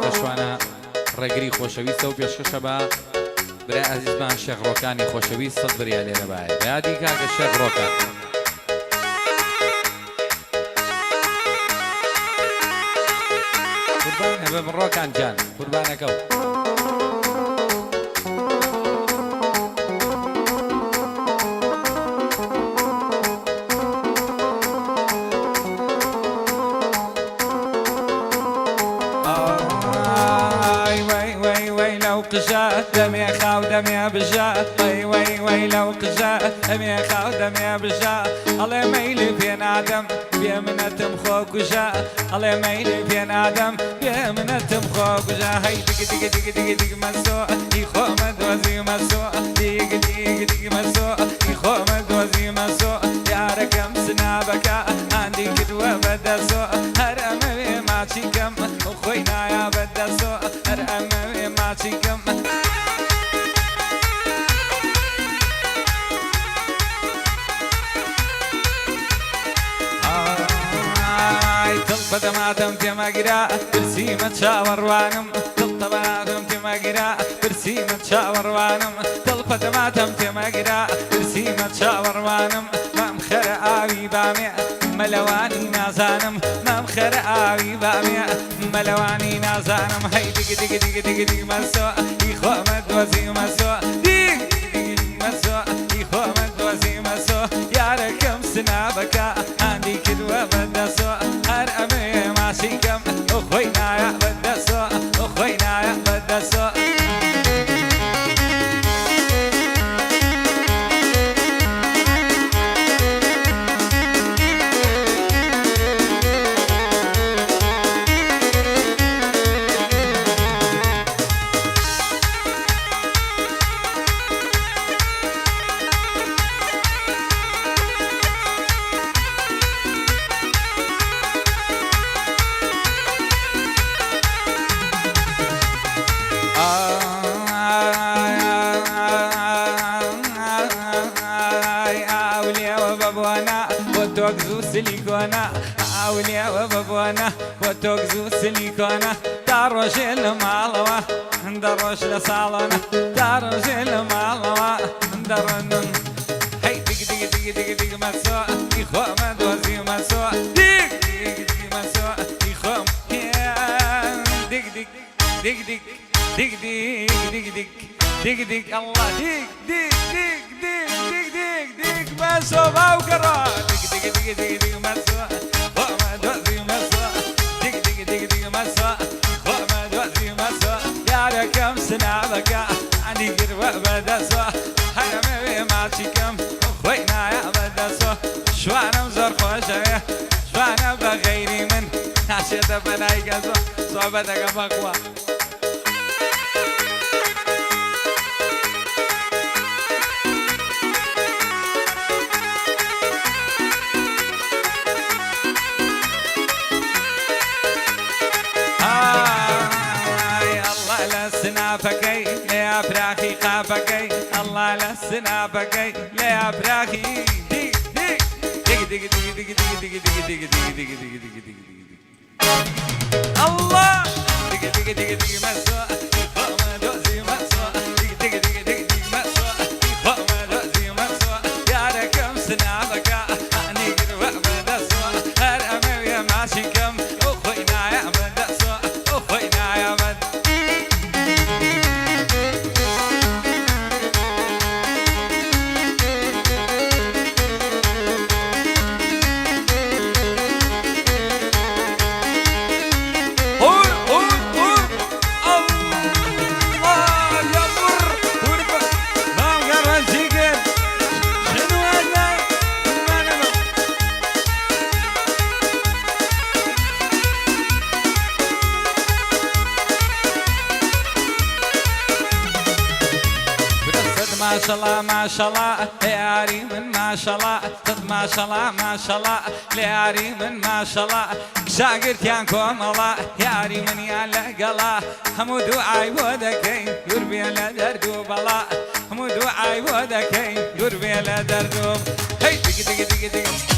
Speaker 17: لە شوانە ڕێگری خۆشەویستە و پێشکەشە بە برای عەزیزمان شێخ ڕۆکانی خۆشەویست 100 بریا لێرە باید یادی کاکە شێخ ڕۆکان قوربانە بە ڕۆکان جان قوربانەکە و
Speaker 18: دمي خاو دمي بجا وي وي وي لو قجا دمي خاو دمي بجا الله ميلي بين آدم بيمنتم خوك جا الله ميلي بين آدم بيمنتم خوك جا هاي دق دق دق دق دق مسو يخو مدوزي مسو دق دق دق مسو يخو مدوزي مسو يا رقم سنابك عندي كدوة بدسو هر أمي ما تشيكم وخوينا يا بدسو هر أمي ما تشيكم فدماتم تماجرا برسيمة شاور وانم فدماتم تماجرا برسيمة شاور وانم فدماتم تماجرا برسيمة شاور وانم ممخر آوي بامع ملواني نازانم ممخر آوي بامع ملواني نازانم هاي دق دق دق دق دق مسو يخو مدوزي مسو دق دق مسو يخو مدوزي مسو يا ركم سنابك عندي كدوة بدسو هر أمي ماشيكم أخوينا يا بدسو أخوينا يا بدسو سيليكونا عاوليا وبابوانا وتوكزو سيليكونا داروش المالوا داروش لصالونا داروش المالوا دارنن هاي دق دق دق دق دق مسوا يخو مدوزي مسوا دق دق دق مسوا يخو دق دق دق دق دق دق دق دق دق الله دق دق دق دق دق دق دق مسوا باوكرا دق دق دق دق دق مسوا وما دوزي مسوا دق دق دق دق مسوا وما دوزي مسوا يا ركم سنابك عندي قروة بدسوا هرمي ما تشكم خوينا يا بدسوا شوانا مزور خوشوية شوانا بغيري من عشيت بناي قزوا صعبتك مقوى بكي لا براخي قابكي الله لا سنا بكي لا براخي دق دق دق دق دق دق دق دق دق دق دق دق دق دق الله دق دق دق دق مسوا فما دوزي مسوا دق دق دق دق دق مسوا فما دوزي مسوا يا ركم سنا بكا اني قروة بدسوا هر امي ماشيكم اخوينا يا بدسوا اخوينا يا بد ما شاء الله ما شاء الله يا ريم ما شاء الله صد ما شاء الله ما شاء الله يا ريم ما شاء الله شاقرت يانكم الله يا ريم يا لقلا حمود وعي ودكين يربي لا دردوب الله حمود وعي ودكين يربي لا دردوب هي دق دق دق دق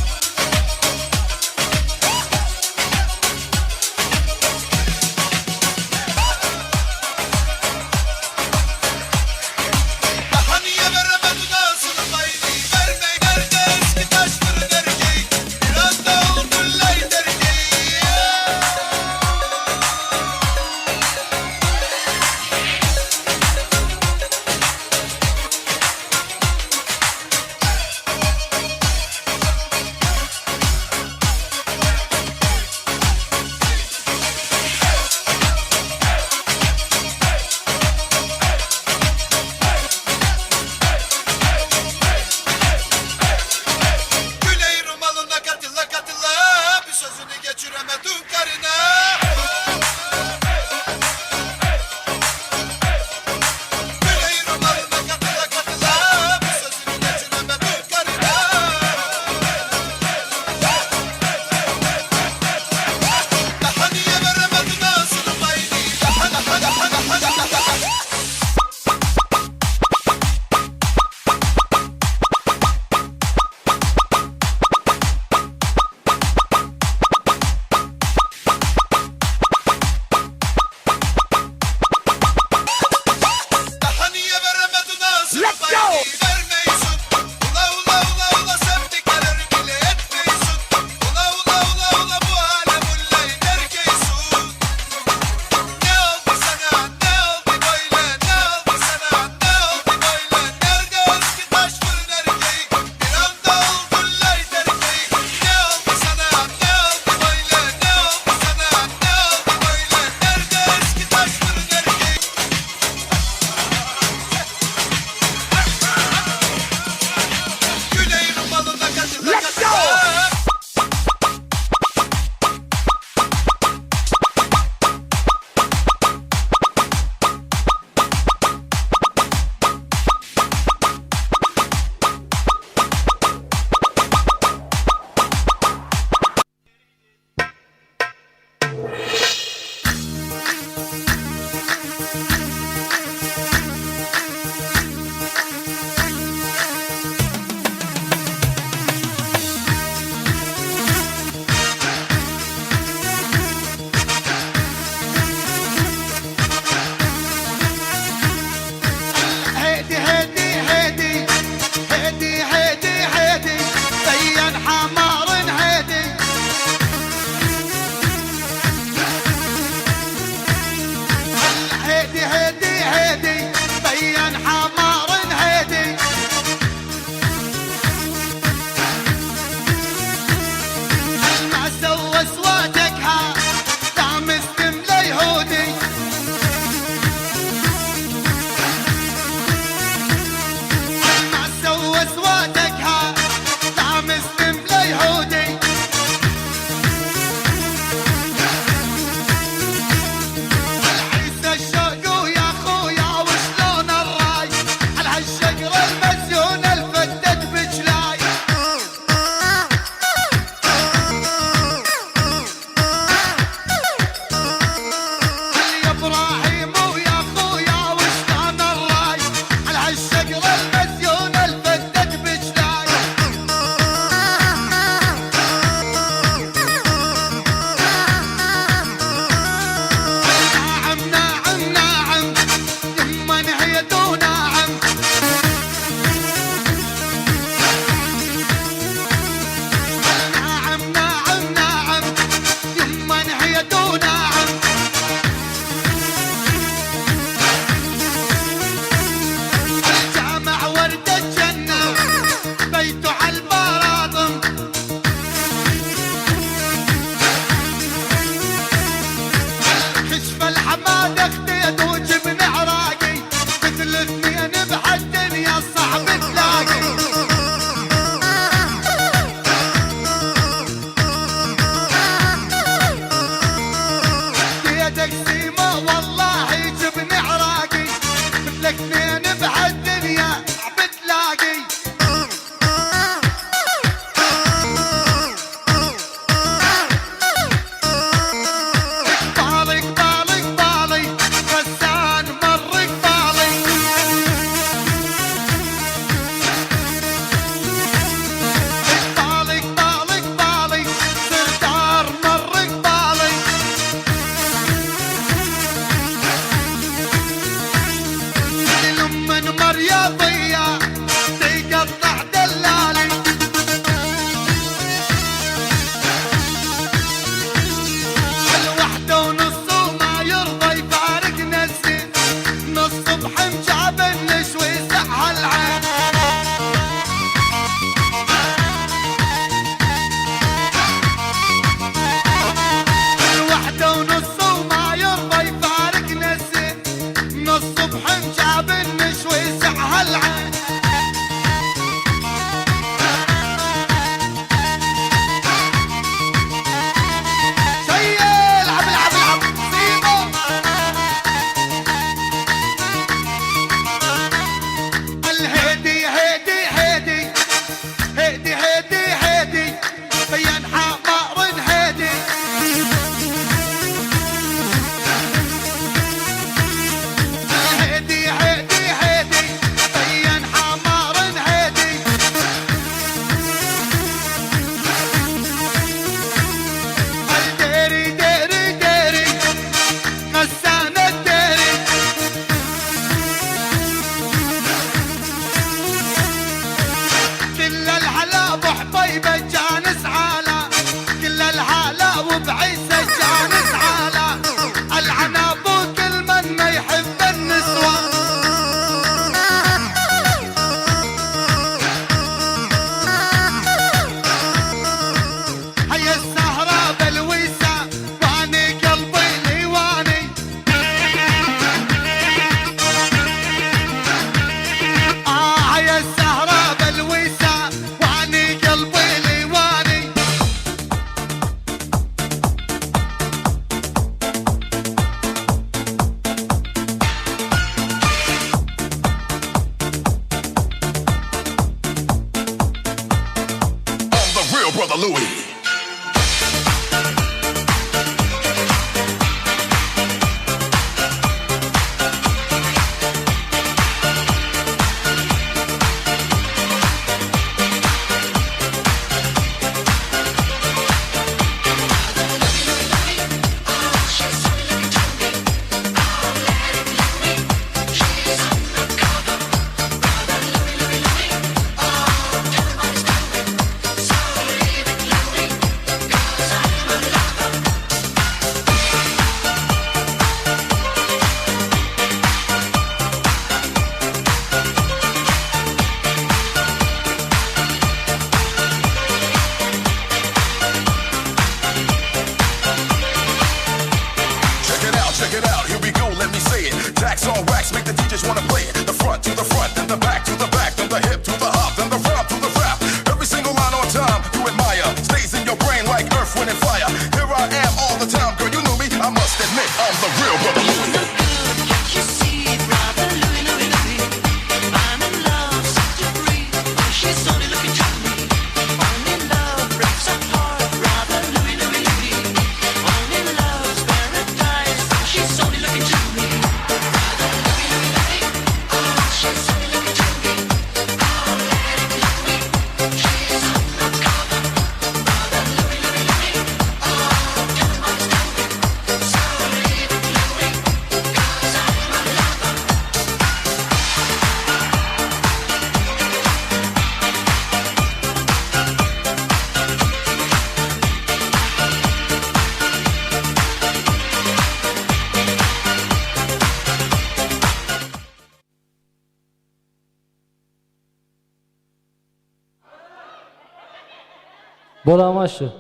Speaker 5: طيبة جانس عالة كل الحالة وبعيسى جانس عالة العنب وكل من ما يحب النسوة هيا السهرة بالويسة واني قلبي ليواني هيا السهرة بالويسة واني قلبي ليواني
Speaker 3: I'm the real brother Louie. Check it out, here we go, let me say it. Jacks on wax, make the DJs wanna play it. The front to the front, then the back to the back, then the hip to the hop, then the rap to the rap. Every single line on time, you admire. Stays in your brain like earth, wind, and fire. Here I am all the time, girl, you knew me. I must admit, I'm the real brother Louie.
Speaker 2: Bo'lama shu.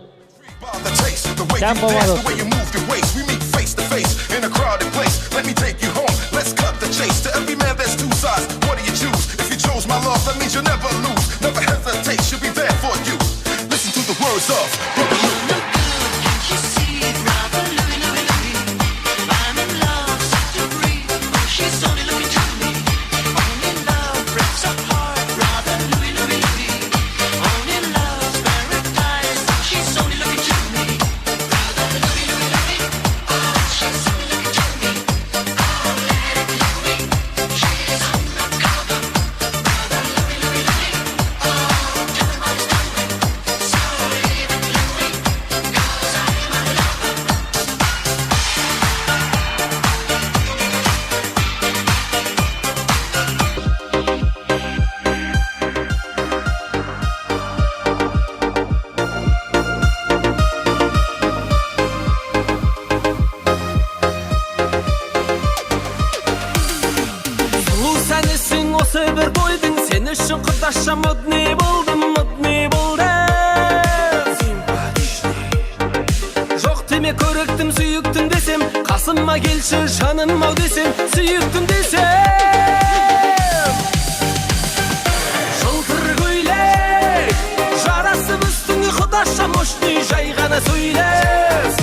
Speaker 3: The taste, the way
Speaker 2: Can
Speaker 3: you
Speaker 2: bomba
Speaker 3: dance,
Speaker 2: olsun.
Speaker 3: the way you move your waist. We meet face to face in a crowded place. Let me take you home. Let's cut the chase. To every man, there's two sides. What do you choose? If you chose my love, that means you'll never lose. Never hesitate. She'll be there for you. Listen to the words of Brother Louie.
Speaker 5: bir boydun sen üçün qırdaşa modni buldum Жоқ деме көріктім сүйіктім десем қасыма келші жаным ау десем сүйіктім десем жылтыр көйлек жарасып үстіңе құдаша мощный жай ғана сөйлес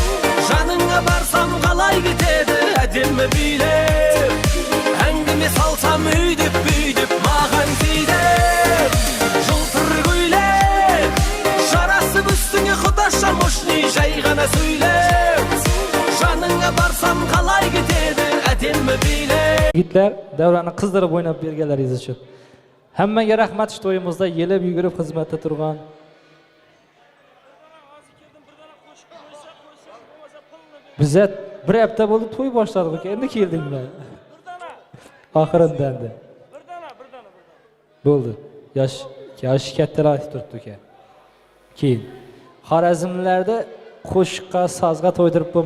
Speaker 5: жаныңа барсам қалай кетеді әдемі билеп әңгіме салсам өйдеп бүйдеп маған тиді жылтыр көйлек жарасып үстіңе құдаша мощный жай ғана сөйлеп жаныңа барсам қалай кетеді әдемі билеп
Speaker 2: Yigitlar davrani qizdirib o'ynab berganlaringiz uchun hammaga rahmat shu to'yimizda yelib yugurib xizmatda turgan Bizda bir hafta bo'ldi to'y boshladik endi keldinglar oxiridan de. Bo'ldi. Yosh kattalar turibdi ekan. Keyin Xorazmlarda qo'shiqqa, sazga to'ydirib bo'lmaydi.